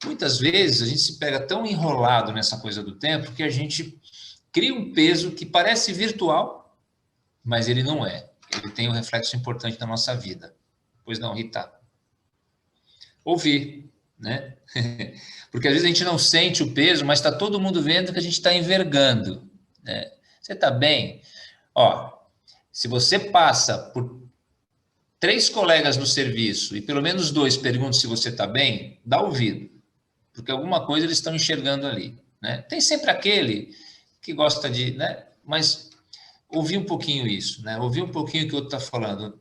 Muitas vezes a gente se pega tão enrolado nessa coisa do tempo que a gente cria um peso que parece virtual, mas ele não é. Ele tem um reflexo importante na nossa vida. Pois não, Rita? Ouvir, né? Porque às vezes a gente não sente o peso, mas está todo mundo vendo que a gente está envergando, né? Você está bem? Ó, se você passa por 3 colegas no serviço e pelo menos 2 perguntam se você está bem, dá ouvido, porque alguma coisa eles estão enxergando ali, né? Tem sempre aquele que gosta de, né? Mas ouvir um pouquinho isso, né? Ouvir um pouquinho o que o outro está falando,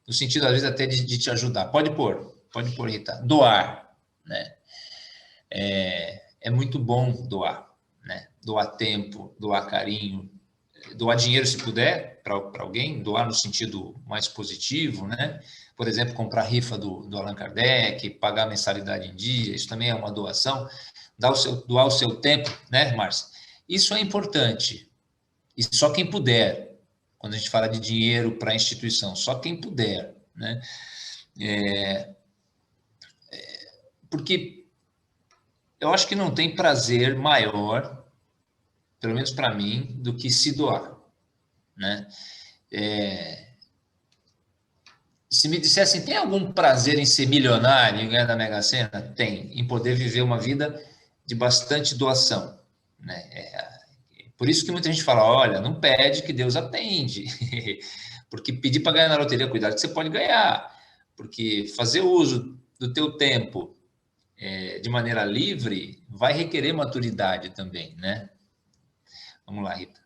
no sentido, às vezes, até de te ajudar. Pode pôr, Rita. Doar, né? É muito bom doar, né? Doar tempo, doar carinho, doar dinheiro se puder para alguém, doar no sentido mais positivo, né? Por exemplo, comprar rifa do Allan Kardec, pagar a mensalidade em dia, isso também é uma doação. Doar o seu tempo, né, Márcia? Isso é importante. E só quem puder, quando a gente fala de dinheiro para a instituição, só quem puder, né? Porque eu acho que não tem prazer maior, pelo menos para mim, do que se doar, né? Se me dissessem, tem algum prazer em ser milionário, em ganhar da Mega Sena? Tem, em poder viver uma vida de bastante doação, né? Por isso que muita gente fala, olha, não pede que Deus atende, porque pedir para ganhar na loteria, cuidado que você pode ganhar, porque fazer uso do teu tempo de maneira livre vai requerer maturidade também, né? Vamos lá, Rita.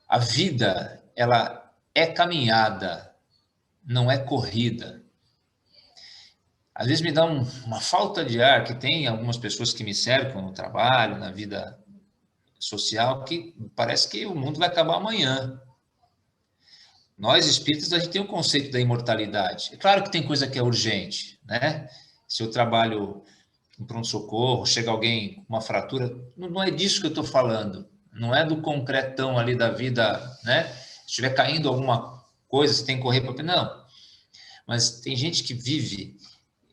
A vida, ela é caminhada, não é corrida. Às vezes me dá uma falta de ar, que tem algumas pessoas que me cercam no trabalho, na vida social, que parece que o mundo vai acabar amanhã. Nós, espíritas, a gente tem o conceito da imortalidade. É claro que tem coisa que é urgente, né? Se eu trabalho em pronto-socorro, chega alguém com uma fratura, não é disso que eu estou falando. Não é do concretão ali da vida, né? Se estiver caindo alguma coisa, você tem que correr para... Não. Mas tem gente que vive,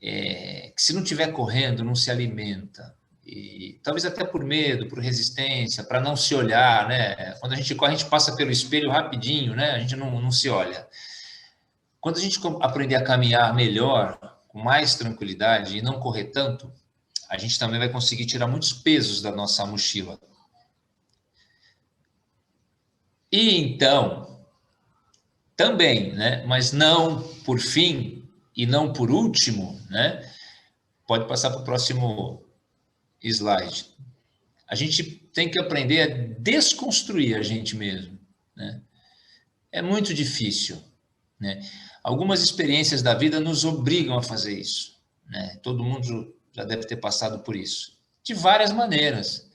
que se não estiver correndo, não se alimenta. E talvez até por medo, por resistência, para não se olhar, né? Quando a gente corre, a gente passa pelo espelho rapidinho, né? A gente não se olha. Quando a gente aprender a caminhar melhor, com mais tranquilidade e não correr tanto, a gente também vai conseguir tirar muitos pesos da nossa mochila. E então, também, né? Mas não por fim e não por último, né? Pode passar para o próximo slide. A gente tem que aprender a desconstruir a gente mesmo, né? É muito difícil, né? Algumas experiências da vida nos obrigam a fazer isso, né? Todo mundo já deve ter passado por isso, de várias maneiras.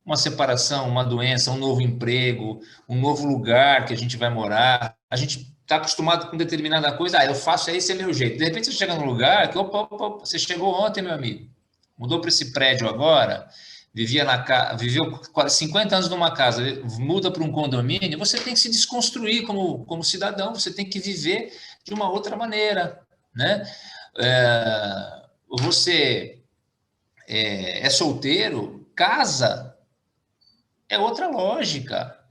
Uma separação, uma doença, um novo emprego, um novo lugar que a gente vai morar. A gente está acostumado com determinada coisa, eu faço, esse é meu jeito. De repente você chega num lugar que, opa, você chegou ontem, meu amigo. Mudou para esse prédio agora, viveu 50 anos numa casa, muda para um condomínio, você tem que se desconstruir como cidadão, você tem que viver de uma outra maneira, né? Você é solteiro, casa, é outra lógica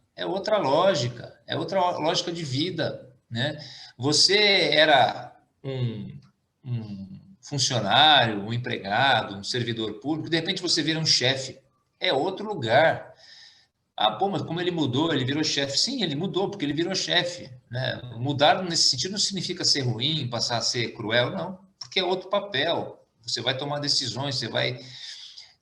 de vida, né? Você era um funcionário, um empregado, um servidor público, de repente você vira um chefe, é outro lugar. Ah, pô, mas como ele mudou, ele virou chefe. Sim, ele mudou, porque ele virou chefe, né? Mudar nesse sentido não significa ser ruim, passar a ser cruel, não. Porque é outro papel. Você vai tomar decisões, você vai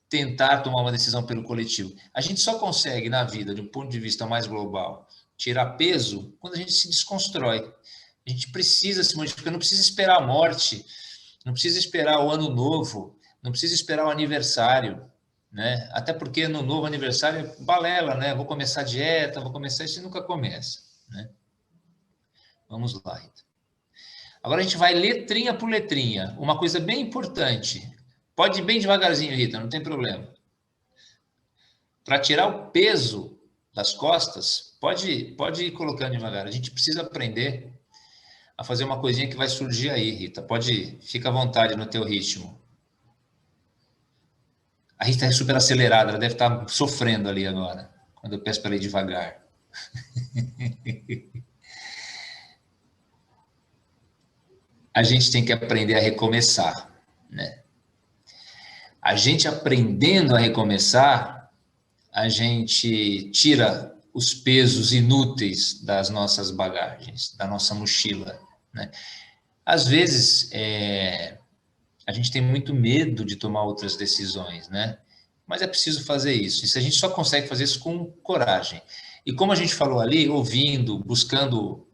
tentar tomar uma decisão pelo coletivo. A gente só consegue, na vida, de um ponto de vista mais global, tirar peso quando a gente se desconstrói. A gente precisa se modificar, não precisa esperar a morte, não precisa esperar o ano novo, não precisa esperar o aniversário, né? Até porque no novo aniversário é balela, né? Vou começar a dieta, vou começar isso e nunca começa, né? Vamos lá, Rita. Agora a gente vai letrinha por letrinha. Uma coisa bem importante. Pode ir bem devagarzinho, Rita, não tem problema. Para tirar o peso das costas, pode ir colocando devagar. A gente precisa aprender a fazer uma coisinha que vai surgir aí, Rita. Pode ir, fica à vontade no teu ritmo. A Rita é super acelerada, ela deve estar sofrendo ali agora, quando eu peço para ela ir devagar. A gente tem que aprender a recomeçar, né? A gente aprendendo a recomeçar, a gente tira os pesos inúteis das nossas bagagens, da nossa mochila, né? Às vezes, a gente tem muito medo de tomar outras decisões, né? Mas é preciso fazer isso. E a gente só consegue fazer isso com coragem. E como a gente falou ali, ouvindo, buscando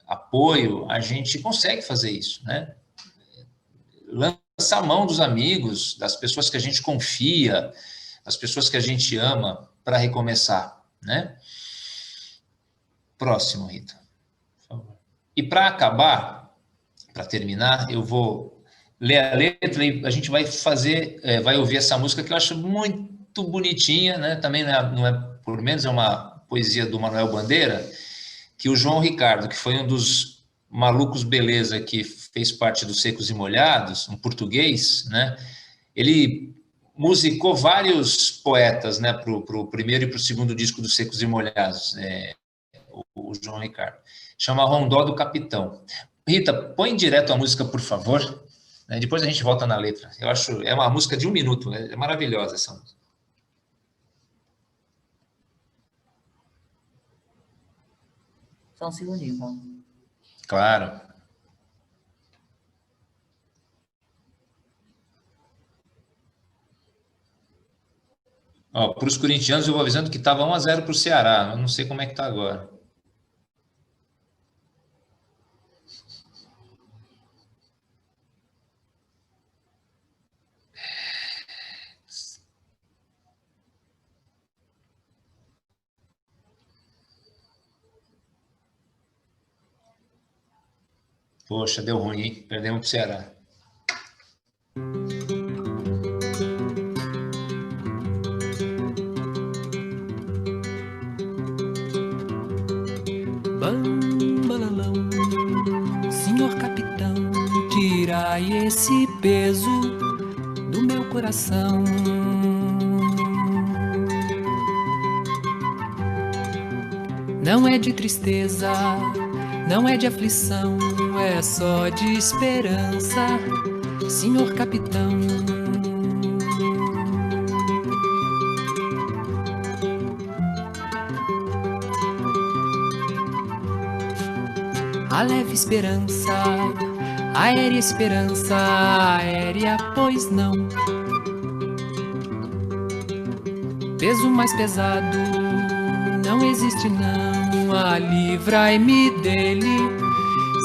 apoio, a gente consegue fazer isso, né? Lança a mão dos amigos, das pessoas que a gente confia, das pessoas que a gente ama, para recomeçar, né? Próximo, Rita, por favor. E para acabar, para terminar, eu vou ler a letra e a gente vai vai ouvir essa música que eu acho muito bonitinha, né? Também não é por menos, é uma poesia do Manuel Bandeira, que o João Ricardo, que foi um dos malucos beleza que fez parte dos Secos e Molhados, um português, né? Ele musicou vários poetas, né, para o primeiro e para o segundo disco dos Secos e Molhados, o João Ricardo. Chama Rondó do Capitão. Rita, põe direto a música, por favor. Depois a gente volta na letra. Eu acho, é uma música de 1 minuto, é maravilhosa essa música. Só um segundinho, Paulo. Claro. Para os corintianos, eu vou avisando que estava 1-0 para o Ceará. Eu não sei como é que está agora. Poxa, deu ruim, hein? Perdemos para o Ceará. Bambalalão, senhor capitão, tirai esse peso do meu coração. Não é de tristeza, não é de aflição, é só de esperança, senhor capitão. A leve esperança, aérea esperança, aérea, pois não. Peso mais pesado não existe não. Ah, livrai-me dele,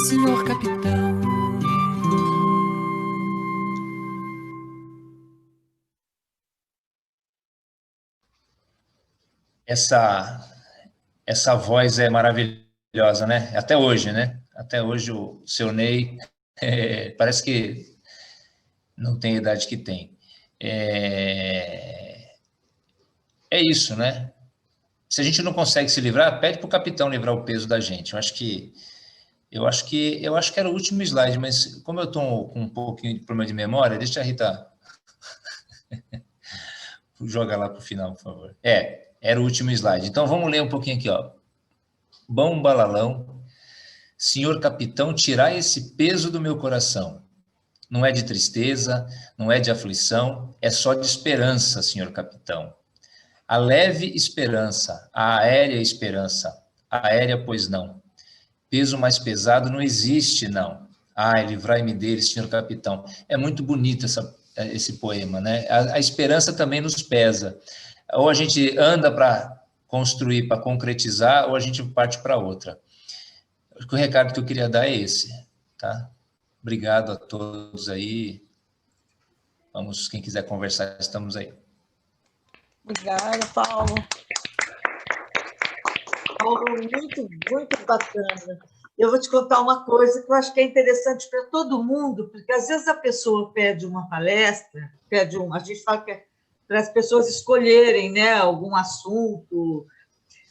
senhor capitão. Essa voz é maravilhosa, né? Até hoje, né? Até hoje o seu Ney parece que não tem a idade que tem. É isso, né? Se a gente não consegue se livrar, pede para o capitão livrar o peso da gente. Eu acho que era o último slide, mas como eu estou com um pouquinho de problema de memória, deixa a Rita joga lá para o final, por favor. Era o último slide. Então vamos ler um pouquinho aqui, ó. Bom balalão, senhor capitão, tirai esse peso do meu coração. Não é de tristeza, não é de aflição, é só de esperança, senhor capitão. A leve esperança, a aérea esperança, aérea pois não. Peso mais pesado não existe, não. Ai, livrai-me dele, senhor capitão. É muito bonito esse poema, né? A esperança também nos pesa. Ou a gente anda para construir, para concretizar, ou a gente parte para outra. O recado que eu queria dar é esse, tá? Obrigado a todos aí. Vamos, quem quiser conversar, estamos aí. Obrigada, Paulo. Paulo, muito bacana. Eu vou te contar uma coisa que eu acho que é interessante para todo mundo, porque às vezes a pessoa pede uma palestra, a gente fala que é para as pessoas escolherem, né, algum assunto.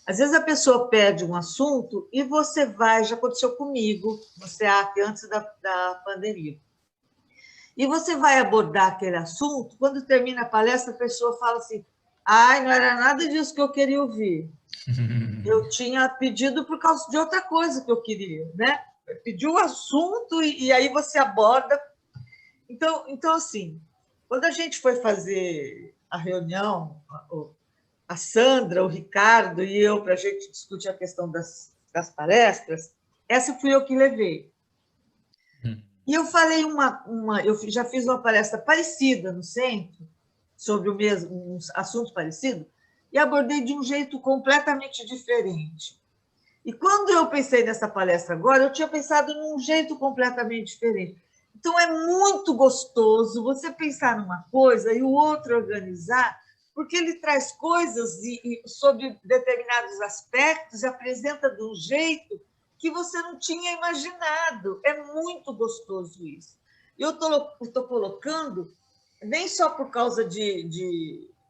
Às vezes a pessoa pede um assunto e você vai, já aconteceu comigo, no SEAC, antes da pandemia. E você vai abordar aquele assunto, quando termina a palestra, a pessoa fala assim, ai, não era nada disso que eu queria ouvir. Eu tinha pedido por causa de outra coisa que eu queria, né? Pediu o assunto e aí você aborda. Então, assim, quando a gente foi fazer a reunião, a Sandra, o Ricardo e eu, para a gente discutir a questão das palestras, essa fui eu que levei. E eu falei eu já fiz uma palestra parecida no centro, sobre um assunto parecido, e abordei de um jeito completamente diferente. E quando eu pensei nessa palestra agora, eu tinha pensado num jeito completamente diferente. Então, é muito gostoso você pensar numa coisa e o outro organizar, porque ele traz coisas sobre determinados aspectos e apresenta de um jeito que você não tinha imaginado. É muito gostoso isso. Eu estou colocando, nem só por causa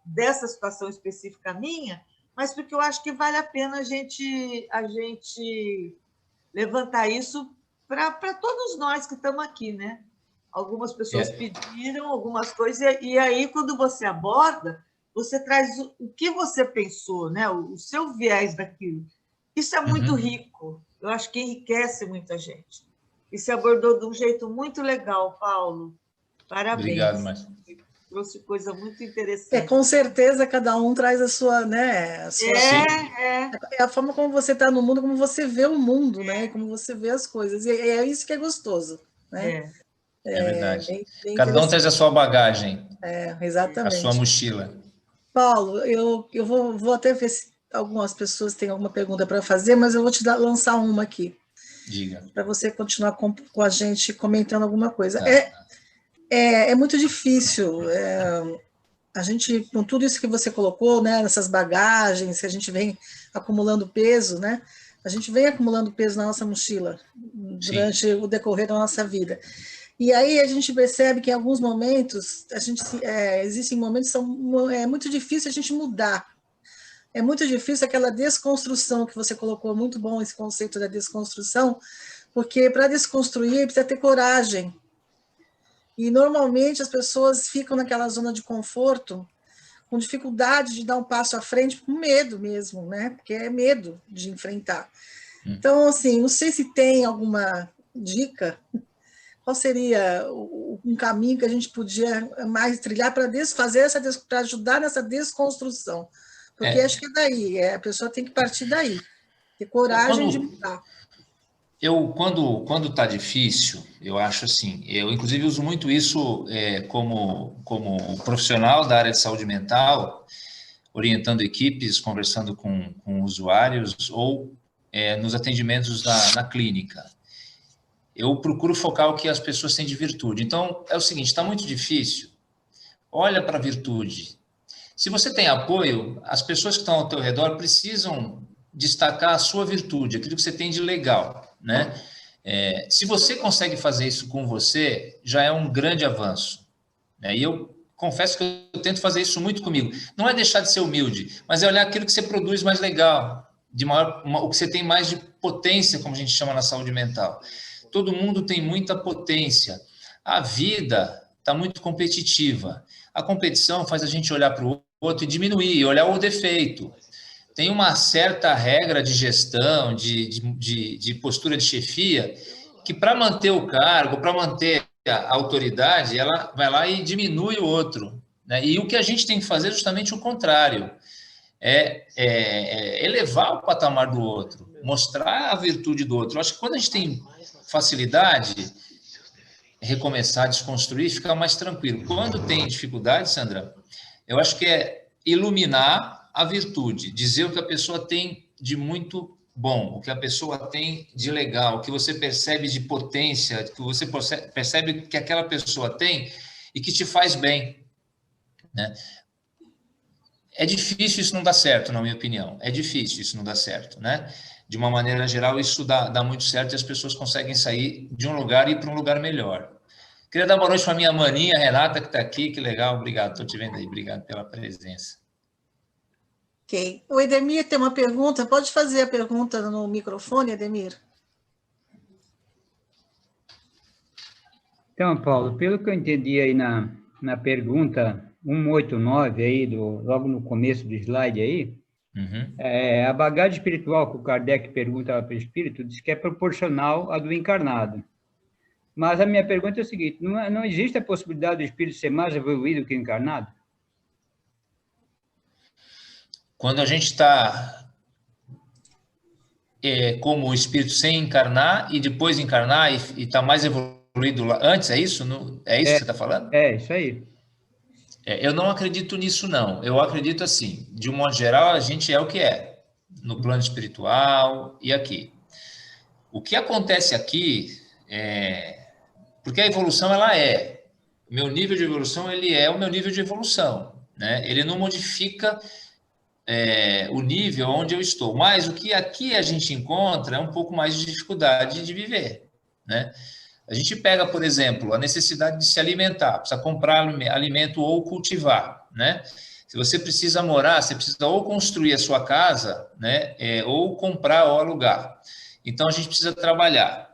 dessa situação específica minha, mas porque eu acho que vale a pena a gente levantar isso para todos nós que estamos aqui, né? Algumas pessoas pediram algumas coisas, e aí, quando você aborda, você traz o que você pensou, né? O seu viés daquilo. Isso é muito rico. Eu acho que enriquece muita gente. E você abordou de um jeito muito legal, Paulo. Parabéns. Obrigado, Márcia. Trouxe coisa muito interessante. Com certeza, cada um traz a sua, né? É a forma como você está no mundo, como você vê o mundo, né? Como você vê as coisas. E é isso que é gostoso, né? É verdade. Bem cada um traz a sua bagagem. Exatamente. A sua mochila. Paulo, eu vou até ver se algumas pessoas têm alguma pergunta para fazer, mas eu vou te lançar uma aqui. Diga. Para você continuar com a gente comentando alguma coisa. É muito difícil. A gente, com tudo isso que você colocou, né, nessas bagagens, que a gente vem acumulando peso, né? A gente vem acumulando peso na nossa mochila durante o decorrer da nossa vida. E aí a gente percebe que em alguns momentos, existem momentos que é muito difícil a gente mudar. É muito difícil aquela desconstrução que você colocou, muito bom esse conceito da desconstrução, porque para desconstruir precisa ter coragem. E normalmente as pessoas ficam naquela zona de conforto, com dificuldade de dar um passo à frente, com medo mesmo, né? Porque é medo de enfrentar. Então, assim, não sei se tem alguma dica. Qual seria um caminho que a gente podia mais trilhar para para ajudar nessa desconstrução? Porque acho que é daí, a pessoa tem que partir daí, ter coragem de mudar. Quando está difícil, eu acho assim, eu inclusive uso muito isso como profissional da área de saúde mental, orientando equipes, conversando com usuários ou nos atendimentos na clínica. Eu procuro focar o que as pessoas têm de virtude. Então, é o seguinte, está muito difícil, olha para a virtude. Se você tem apoio, as pessoas que estão ao teu redor precisam destacar a sua virtude, aquilo que você tem de legal, né? Se você consegue fazer isso com você, já é um grande avanço, né? E eu confesso que eu tento fazer isso muito comigo. Não é deixar de ser humilde, mas é olhar aquilo que você produz mais legal, o que você tem mais de potência, como a gente chama na saúde mental. Todo mundo tem muita potência. A vida está muito competitiva. A competição faz a gente olhar para o outro e diminuir, olhar o defeito. Tem uma certa regra de gestão, de postura de chefia, que para manter o cargo, para manter a autoridade, ela vai lá e diminui o outro, né? E o que a gente tem que fazer é justamente o contrário. elevar o patamar do outro, mostrar a virtude do outro. Eu acho que quando a gente tem facilidade, recomeçar, desconstruir, fica mais tranquilo. Quando tem dificuldade, Sandra, eu acho que é iluminar a virtude, dizer o que a pessoa tem de muito bom, o que a pessoa tem de legal, o que você percebe de potência, que você percebe que aquela pessoa tem e que te faz bem, né? É difícil isso não dar certo, na minha opinião. É difícil isso não dar certo, né? De uma maneira geral, isso dá muito certo e as pessoas conseguem sair de um lugar e ir para um lugar melhor. Queria dar boa noite para a minha maninha, Renata, que está aqui. Que legal, obrigado. Estou te vendo aí. Obrigado pela presença. Ok. O Edemir tem uma pergunta. Pode fazer a pergunta no microfone, Edemir? Então, Paulo, pelo que eu entendi aí na pergunta 189, aí logo no começo do slide aí, a bagagem espiritual que o Kardec pergunta para o espírito diz que é proporcional à do encarnado. Mas a minha pergunta é a seguinte, não existe a possibilidade do espírito ser mais evoluído que o encarnado? Quando a gente está como o espírito sem encarnar e depois encarnar e está mais evoluído lá, antes, é isso? É isso que você está falando? É, isso aí. Eu não acredito nisso, não. Eu acredito assim, de um modo geral, a gente é o que é, no plano espiritual e aqui. O que acontece aqui porque a evolução, ela o meu nível de evolução, ele é o meu nível de evolução, né? Ele não modifica o nível onde eu estou, mas o que aqui a gente encontra é um pouco mais de dificuldade de viver, né? A gente pega, por exemplo, a necessidade de se alimentar, precisa comprar alimento ou cultivar, né? Se você precisa morar, você precisa ou construir a sua casa, né? Ou comprar ou alugar. Então, a gente precisa trabalhar.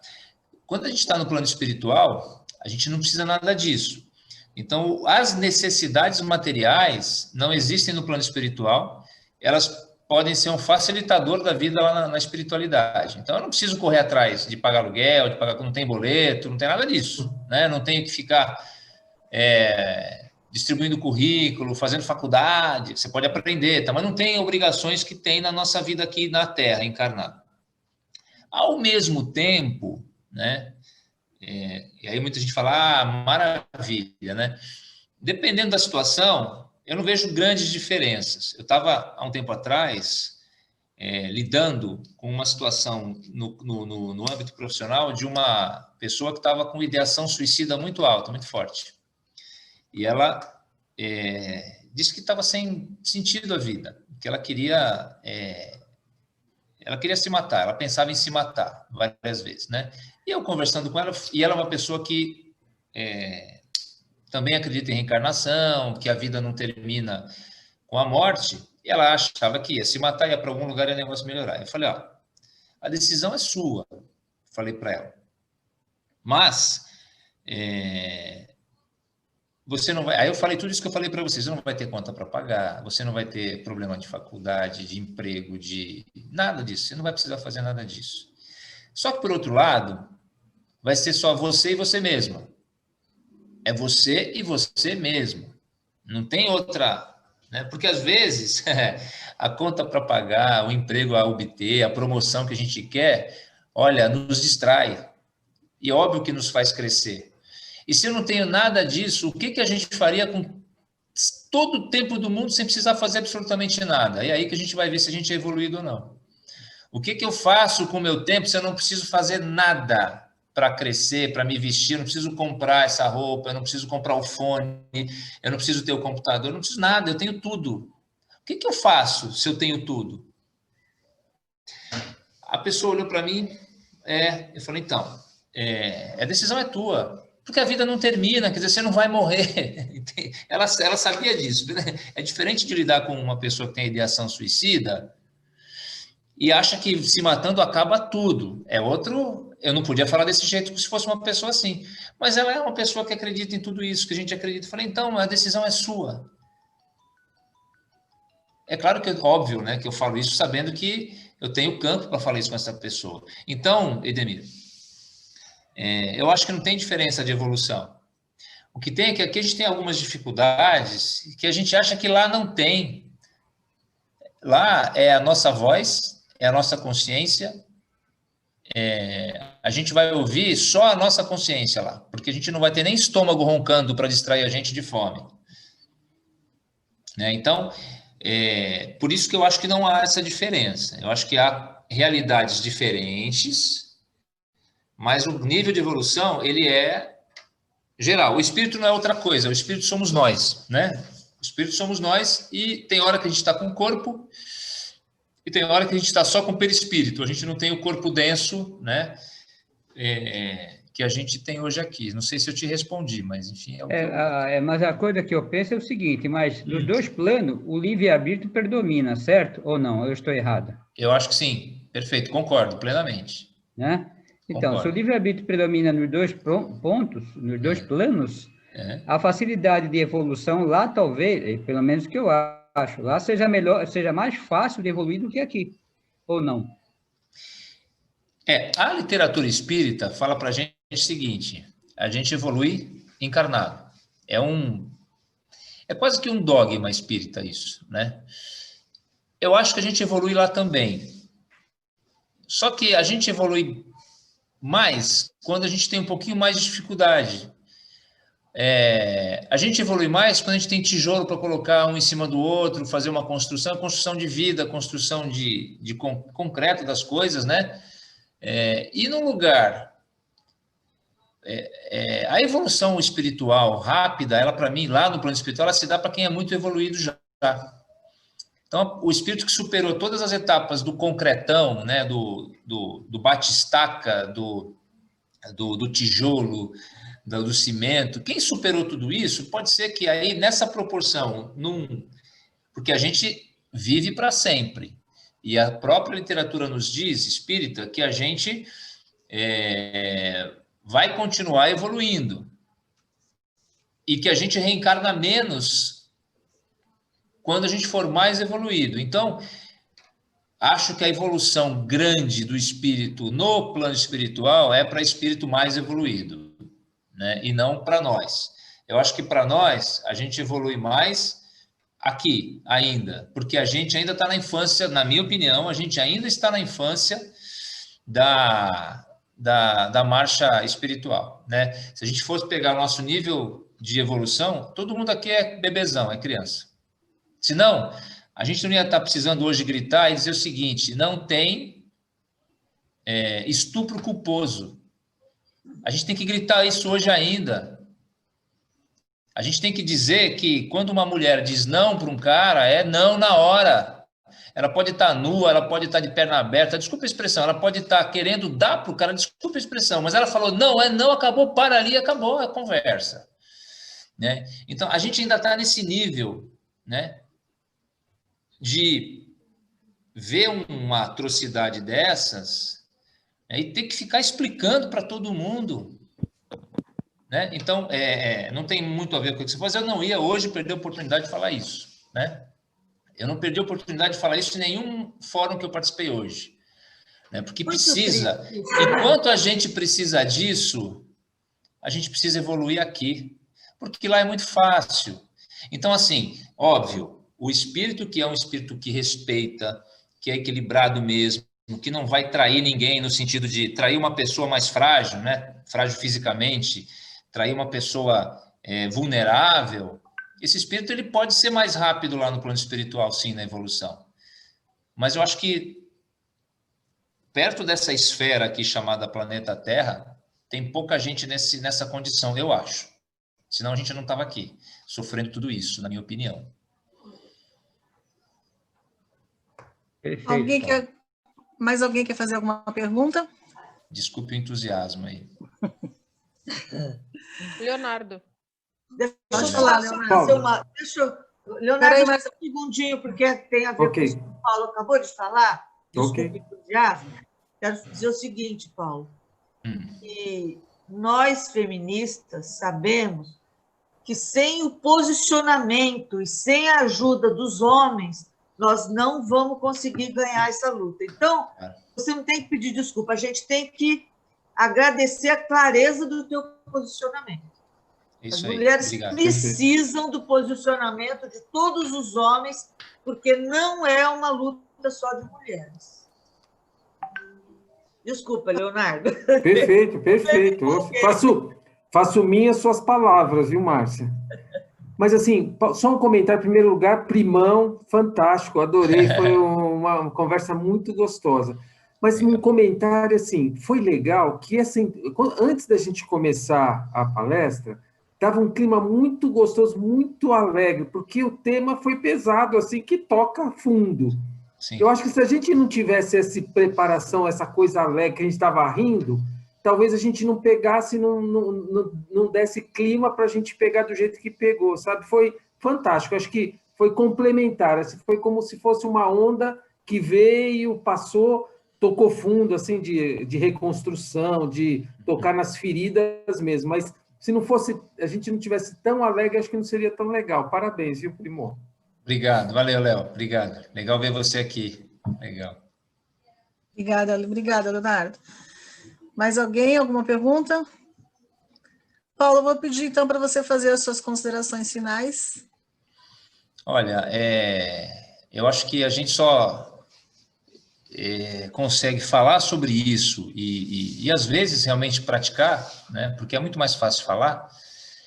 Quando a gente está no plano espiritual, a gente não precisa nada disso. Então, as necessidades materiais não existem no plano espiritual, elas podem ser um facilitador da vida lá na espiritualidade. Então, eu não preciso correr atrás de pagar aluguel, de pagar, não tem boleto, não tem nada disso, né? Não tenho que ficar distribuindo currículo, fazendo faculdade, você pode aprender, tá? Mas não tem obrigações que tem na nossa vida aqui na Terra, encarnada. Ao mesmo tempo, né? E aí muita gente fala, maravilha, né? Dependendo da situação, eu não vejo grandes diferenças. Eu estava, há um tempo atrás, lidando com uma situação no âmbito profissional de uma pessoa que estava com ideação suicida muito alta, muito forte. E ela disse que estava sem sentido a vida, que ela queria se matar, ela pensava em se matar várias vezes, né? E eu conversando com ela, e ela é uma pessoa que também acredita em reencarnação, que a vida não termina com a morte, e ela achava que ia se matar, ia para algum lugar e o negócio melhorar. Eu falei, a decisão é sua, falei para ela. Mas, você não vai... Aí eu falei tudo isso que eu falei para vocês, você não vai ter conta para pagar, você não vai ter problema de faculdade, de emprego, de nada disso, você não vai precisar fazer nada disso. Só que, por outro lado, vai ser só você e você mesma. É você e você mesmo. Não tem outra, né? Porque às vezes a conta para pagar, o emprego a obter, a promoção que a gente quer, olha, nos distrai. E óbvio que nos faz crescer. E se eu não tenho nada disso, o que a gente faria com todo o tempo do mundo sem precisar fazer absolutamente nada? É aí que a gente vai ver se a gente é evoluído ou não. O que eu faço com o meu tempo se eu não preciso fazer nada para crescer, para me vestir, eu não preciso comprar essa roupa, eu não preciso comprar o fone, eu não preciso ter o computador, eu não preciso nada, eu tenho tudo. O que eu faço se eu tenho tudo? A pessoa olhou para mim, eu falei, então, a decisão é tua, porque a vida não termina, quer dizer, você não vai morrer. Ela sabia disso, né? É diferente de lidar com uma pessoa que tem ideação suicida e acha que se matando acaba tudo. Eu não podia falar desse jeito se fosse uma pessoa assim. Mas ela é uma pessoa que acredita em tudo isso, que a gente acredita. Eu falei, então, a decisão é sua. É claro que, óbvio, né, que eu falo isso sabendo que eu tenho campo para falar isso com essa pessoa. Então, Edemir, eu acho que não tem diferença de evolução. O que tem é que aqui a gente tem algumas dificuldades que a gente acha que lá não tem. lá é a nossa voz, é a nossa consciência. A gente vai ouvir só a nossa consciência lá, porque a gente não vai ter nem estômago roncando para distrair a gente de fome. Né? Então, por isso que eu acho que não há essa diferença. Eu acho que há realidades diferentes, mas o nível de evolução, ele é geral. O espírito não é outra coisa, o espírito somos nós, né? O espírito somos nós, e tem hora que a gente está com o corpo, e tem hora que a gente está só com o perispírito. A gente não tem o corpo denso, né? Que a gente tem hoje aqui. Não sei se eu te respondi, mas enfim... Mas a coisa que eu penso é o seguinte, mas nos dois planos, o livre-arbítrio predomina, certo? Ou não? Eu estou errado? Eu acho que sim. Perfeito, concordo plenamente. Né? Então, Concordo. se o livre-arbítrio predomina nos dois pontos, nos dois planos, a facilidade de evolução lá, talvez, pelo menos que eu acho, lá seja melhor, seja mais fácil de evoluir do que aqui, ou não? A literatura espírita fala para a gente o seguinte: a gente evolui encarnado. É quase que um dogma espírita isso, né? Eu acho que a gente evolui lá também. Só que a gente evolui mais quando a gente tem um pouquinho mais de dificuldade. A gente evolui mais quando a gente tem tijolo para colocar um em cima do outro, fazer uma construção de vida, construção de concreto das coisas, né? E num lugar... a evolução espiritual rápida, ela para mim, lá no plano espiritual, ela se dá para quem é muito evoluído já. Então, o espírito que superou todas as etapas do concretão, né, do bate-estaca, do tijolo, do cimento, quem superou tudo isso, pode ser que aí, nessa proporção, porque a gente vive para sempre. E a própria literatura nos diz, espírita, que a gente vai continuar evoluindo. E que a gente reencarna menos quando a gente for mais evoluído. Então, acho que a evolução grande do espírito no plano espiritual é para espírito mais evoluído, né? E não para nós. Eu acho que para nós, a gente evolui mais aqui ainda, porque a gente ainda está na infância, na minha opinião, a gente ainda está na infância da marcha espiritual, né? Se a gente fosse pegar o nosso nível de evolução, todo mundo aqui é bebezão, é criança. Senão, a gente não ia estar precisando hoje gritar e dizer o seguinte: não tem estupro culposo. A gente tem que gritar isso hoje ainda. A gente tem que dizer que quando uma mulher diz não para um cara, é não na hora. Ela pode estar nua, ela pode estar de perna aberta, desculpa a expressão, ela pode estar querendo dar para o cara, desculpa a expressão, mas ela falou não, não, acabou, para ali, acabou a conversa. Né? Então, a gente ainda está nesse nível, né, de ver uma atrocidade dessas, né, e ter que ficar explicando para todo mundo. Né? Então, não tem muito a ver com o que você faz. Eu não ia hoje perder a oportunidade de falar isso. Né? Eu não perdi a oportunidade de falar isso em nenhum fórum que eu participei hoje. Né? Porque precisa. Enquanto a gente precisa disso, a gente precisa evoluir aqui. Porque lá é muito fácil. Então, assim, óbvio, o espírito que é um espírito que respeita, que é equilibrado mesmo, que não vai trair ninguém no sentido de trair uma pessoa mais frágil, né? Frágil fisicamente, trair uma pessoa vulnerável, esse espírito ele pode ser mais rápido lá no plano espiritual, sim, na evolução. Mas eu acho que perto dessa esfera aqui chamada planeta Terra, tem pouca gente nessa condição, eu acho. Senão a gente não estava aqui, sofrendo tudo isso, na minha opinião. Perfeito. Mais alguém quer fazer alguma pergunta? Desculpe o entusiasmo aí. Leonardo. Deixa eu falar, Leonardo. Leonardo, mais um segundinho, porque tem a ver com o que o Paulo acabou de falar. Desculpe o entusiasmo. Quero dizer o seguinte, Paulo, que nós, feministas, sabemos que sem o posicionamento e sem a ajuda dos homens, nós não vamos conseguir ganhar essa luta. Então, você não tem que pedir desculpa, a gente tem que agradecer a clareza do teu posicionamento. As mulheres precisam do posicionamento de todos os homens, porque não é uma luta só de mulheres. Desculpa, Leonardo. Perfeito, perfeito. Faço minhas suas palavras, viu, Márcia? Mas, assim, só um comentário. Em primeiro lugar, primão, fantástico, adorei. Foi uma conversa muito gostosa. Mas um comentário, assim, foi legal que, assim, antes da gente começar a palestra, estava um clima muito gostoso, muito alegre, porque o tema foi pesado, assim, que toca fundo. Sim. Eu acho que se a gente não tivesse essa preparação, essa coisa alegre, que a gente estava rindo, talvez a gente não pegasse, não desse clima para a gente pegar do jeito que pegou, sabe? Foi fantástico, acho que foi complementar, assim, foi como se fosse uma onda que veio, passou, tocou fundo, assim, de reconstrução, de tocar nas feridas mesmo, mas se não fosse, a gente não tivesse tão alegre, acho que não seria tão legal. Parabéns, viu, primo? Obrigado, valeu, Léo, obrigado. Legal ver você aqui, legal. Obrigada, Leonardo. Mais alguém, alguma pergunta? Paulo, eu vou pedir então para você fazer as suas considerações finais. Olha, eu acho que a gente só consegue falar sobre isso e às vezes realmente praticar, né? Porque é muito mais fácil falar,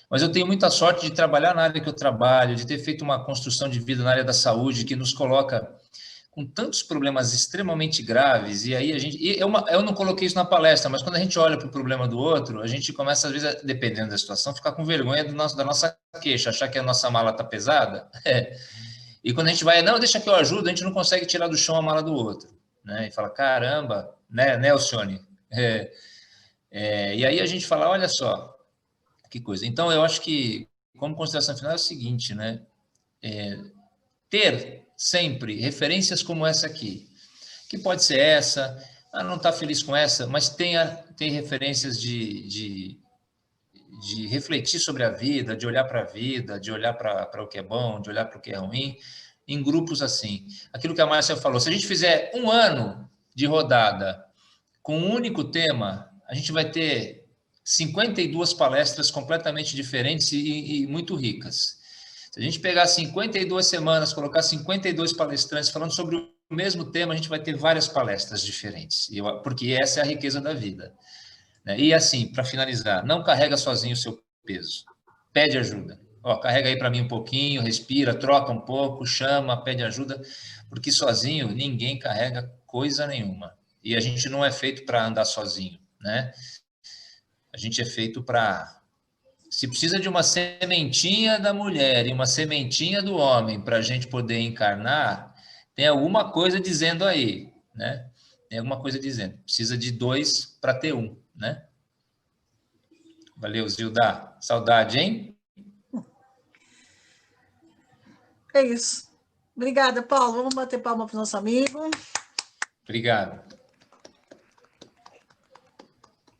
mas eu tenho muita sorte de trabalhar na área que eu trabalho, de ter feito uma construção de vida na área da saúde que nos coloca com tantos problemas extremamente graves, e aí eu não coloquei isso na palestra, mas quando a gente olha para o problema do outro, a gente começa, às vezes, dependendo da situação, ficar com vergonha da nossa queixa, achar que a nossa mala está pesada, e quando a gente vai, não, deixa que eu ajudo, a gente não consegue tirar do chão a mala do outro. Né, e fala, caramba, né, Alcione? E aí a gente fala, olha só, que coisa. Então, eu acho que, como consideração final, é o seguinte, né? Ter sempre referências como essa aqui, que pode ser essa, não está feliz com essa, mas tem referências de refletir sobre a vida, de olhar para a vida, de olhar para o que é bom, de olhar para o que é ruim, em grupos assim. Aquilo que a Márcia falou, se a gente fizer 1 ano de rodada com um único tema, a gente vai ter 52 palestras completamente diferentes e muito ricas. Se a gente pegar 52 semanas, colocar 52 palestrantes falando sobre o mesmo tema, a gente vai ter várias palestras diferentes, porque essa é a riqueza da vida. E assim, para finalizar, não carrega sozinho o seu peso, pede ajuda. Carrega aí para mim um pouquinho, respira, troca um pouco, chama, pede ajuda, porque sozinho ninguém carrega coisa nenhuma. E a gente não é feito para andar sozinho, né? A gente é feito para... Se precisa de uma sementinha da mulher e uma sementinha do homem para a gente poder encarnar, tem alguma coisa dizendo aí, né? Tem alguma coisa dizendo. Precisa de 2 para ter 1, né? Valeu, Zilda. Saudade, hein? É isso. Obrigada, Paulo. Vamos bater palma para o nosso amigo. Obrigado.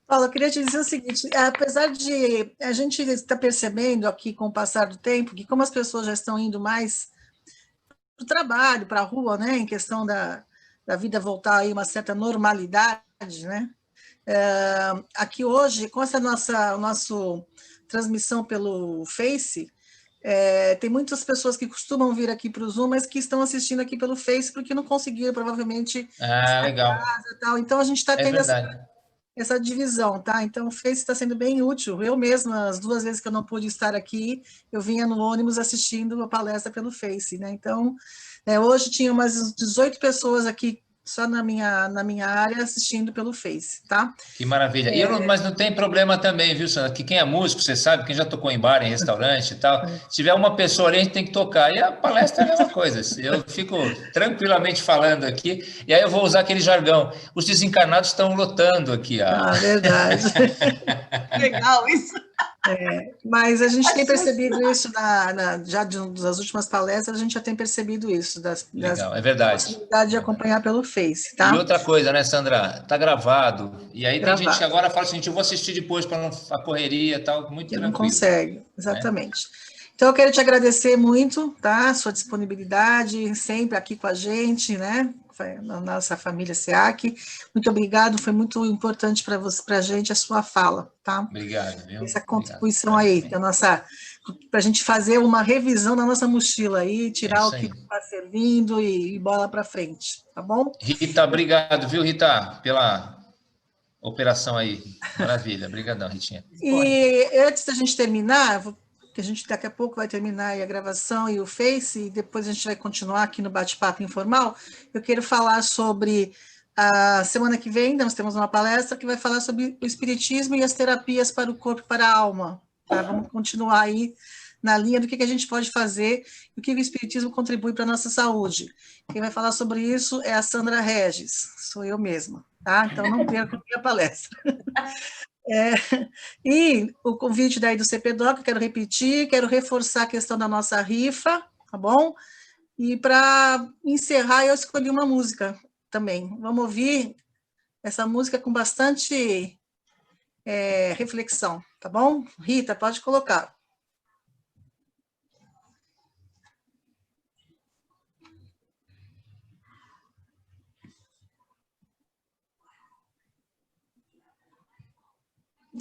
Paulo, eu queria te dizer o seguinte, apesar de a gente estar percebendo aqui com o passar do tempo, que como as pessoas já estão indo mais para o trabalho, para a rua, né, em questão da vida voltar aí uma certa normalidade, né, aqui hoje, com essa nossa transmissão pelo Face, tem muitas pessoas que costumam vir aqui para o Zoom, mas que estão assistindo aqui pelo Face porque não conseguiram, provavelmente, legal. Em casa e tal. Então, a gente está tendo essa divisão, tá? Então, o Face está sendo bem útil. Eu mesma, as 2 vezes que eu não pude estar aqui, eu vinha no ônibus assistindo a palestra pelo Face, né? Então, hoje tinha umas 18 pessoas aqui só na minha área assistindo pelo Face, tá? Que maravilha. Mas não tem problema também, viu, Sandra? Que quem é músico, você sabe, quem já tocou em bar, em restaurante e tal, se tiver uma pessoa ali, a gente tem que tocar. E a palestra é a mesma coisa. Eu fico tranquilamente falando aqui, e aí eu vou usar aquele jargão. Os desencarnados estão lotando aqui. Verdade. Legal isso. Mas a gente tem percebido isso já das últimas palestras, a gente já tem percebido isso, Legal, é verdade. Possibilidade de acompanhar pelo Face, tá? E outra coisa, né, Sandra? Tá gravado. E aí tem gente que agora fala assim, eu vou assistir depois para não a correria e tal, muito tranquilo. Não consegue, exatamente. Então, eu quero te agradecer muito, tá? Sua disponibilidade, sempre aqui com a gente, né? na nossa família SEAC. Muito obrigado, foi muito importante para a gente a sua fala, tá? Obrigado, viu? Essa contribuição aí, para a gente fazer uma revisão da nossa mochila aí, tirar o que está servindo e bola para frente, tá bom? Rita, obrigado, viu, Rita, pela operação aí. Maravilha, obrigadão, Ritinha. E antes da gente terminar, que a gente daqui a pouco vai terminar aí a gravação e o Face, e depois a gente vai continuar aqui no bate-papo informal, eu quero falar sobre a semana que vem, nós temos uma palestra que vai falar sobre o espiritismo e as terapias para o corpo e para a alma. Tá? Vamos continuar aí na linha do que a gente pode fazer e o que o espiritismo contribui para a nossa saúde. Quem vai falar sobre isso é a Sandra Regis, sou eu mesma, tá? Então não perca a palestra. E o convite daí do CPDOC, eu quero repetir, quero reforçar a questão da nossa rifa, tá bom? E para encerrar, eu escolhi uma música também. Vamos ouvir essa música com bastante reflexão, tá bom? Rita, pode colocar.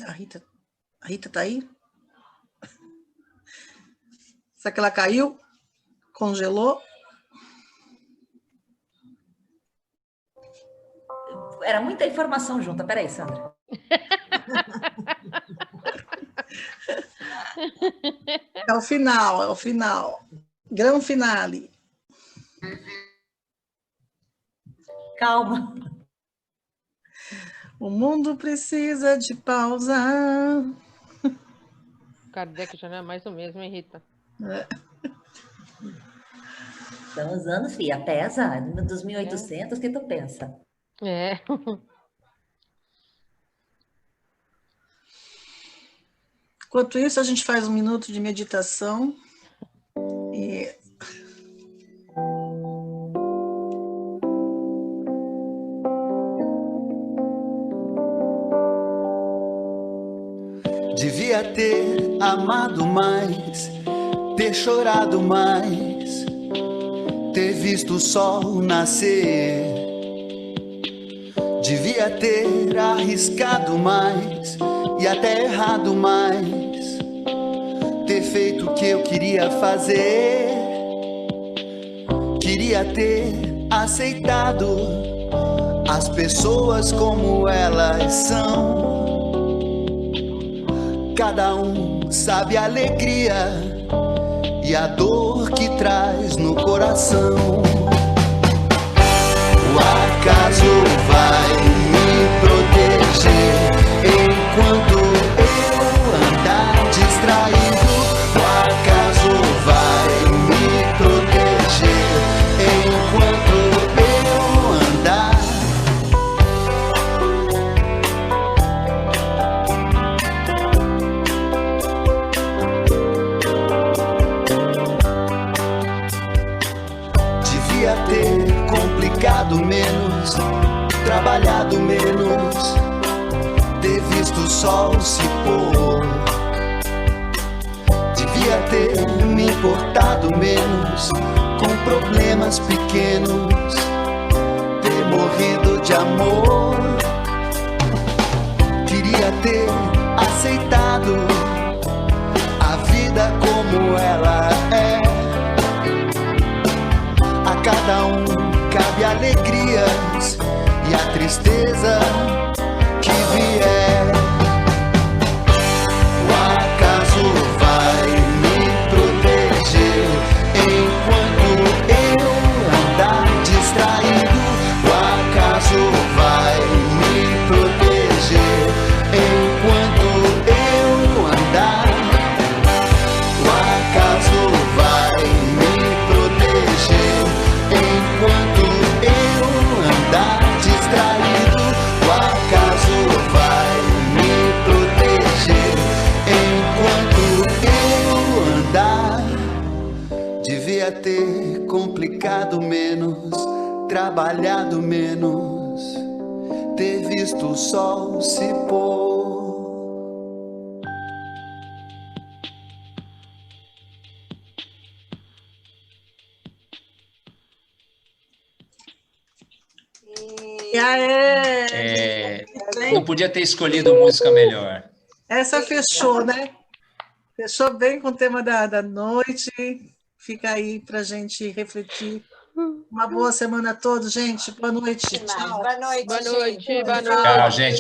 A Rita está aí? Será que ela caiu? Congelou? Era muita informação junta. Peraí, Sandra. É o final. Grão finale. Calma. O mundo precisa de pausa. Kardec já não é mais o mesmo, hein, Rita? São os anos, filha, pesa. Dos 1800, o que tu pensa? Enquanto isso, a gente faz um minuto de meditação. E... Devia ter amado mais, ter chorado mais, ter visto o sol nascer. Devia ter arriscado mais e até errado mais, ter feito o que eu queria fazer. Queria ter aceitado as pessoas como elas são. Cada um sabe a alegria e a dor que traz no coração. O acaso vai me proteger enquanto eu andar distraído. O acaso vai me proteger enquanto eu andar. Devia ter complicado menos, trabalhado menos, ter visto o sol se pôr. Devia ter me importado menos com problemas pequenos, ter morrido de amor. Queria ter aceitado a vida como ela é. A cada um cabe alegrias e a tristeza que vier. O acaso vai me proteger enquanto eu andar distraído. O acaso vai me proteger enquanto eu andar. O acaso vai me proteger enquanto eu andar distraído. O acaso vai me proteger enquanto eu andar. Devia ter complicado menos, trabalhado menos, ter visto o sol se pôr. Não podia ter escolhido música melhor. Essa fechou, né? Fechou bem com o tema da noite. Fica aí para a gente refletir. Uma boa semana a todos, gente. Boa noite. Boa noite, Boa noite, gente. boa noite. Tchau, gente.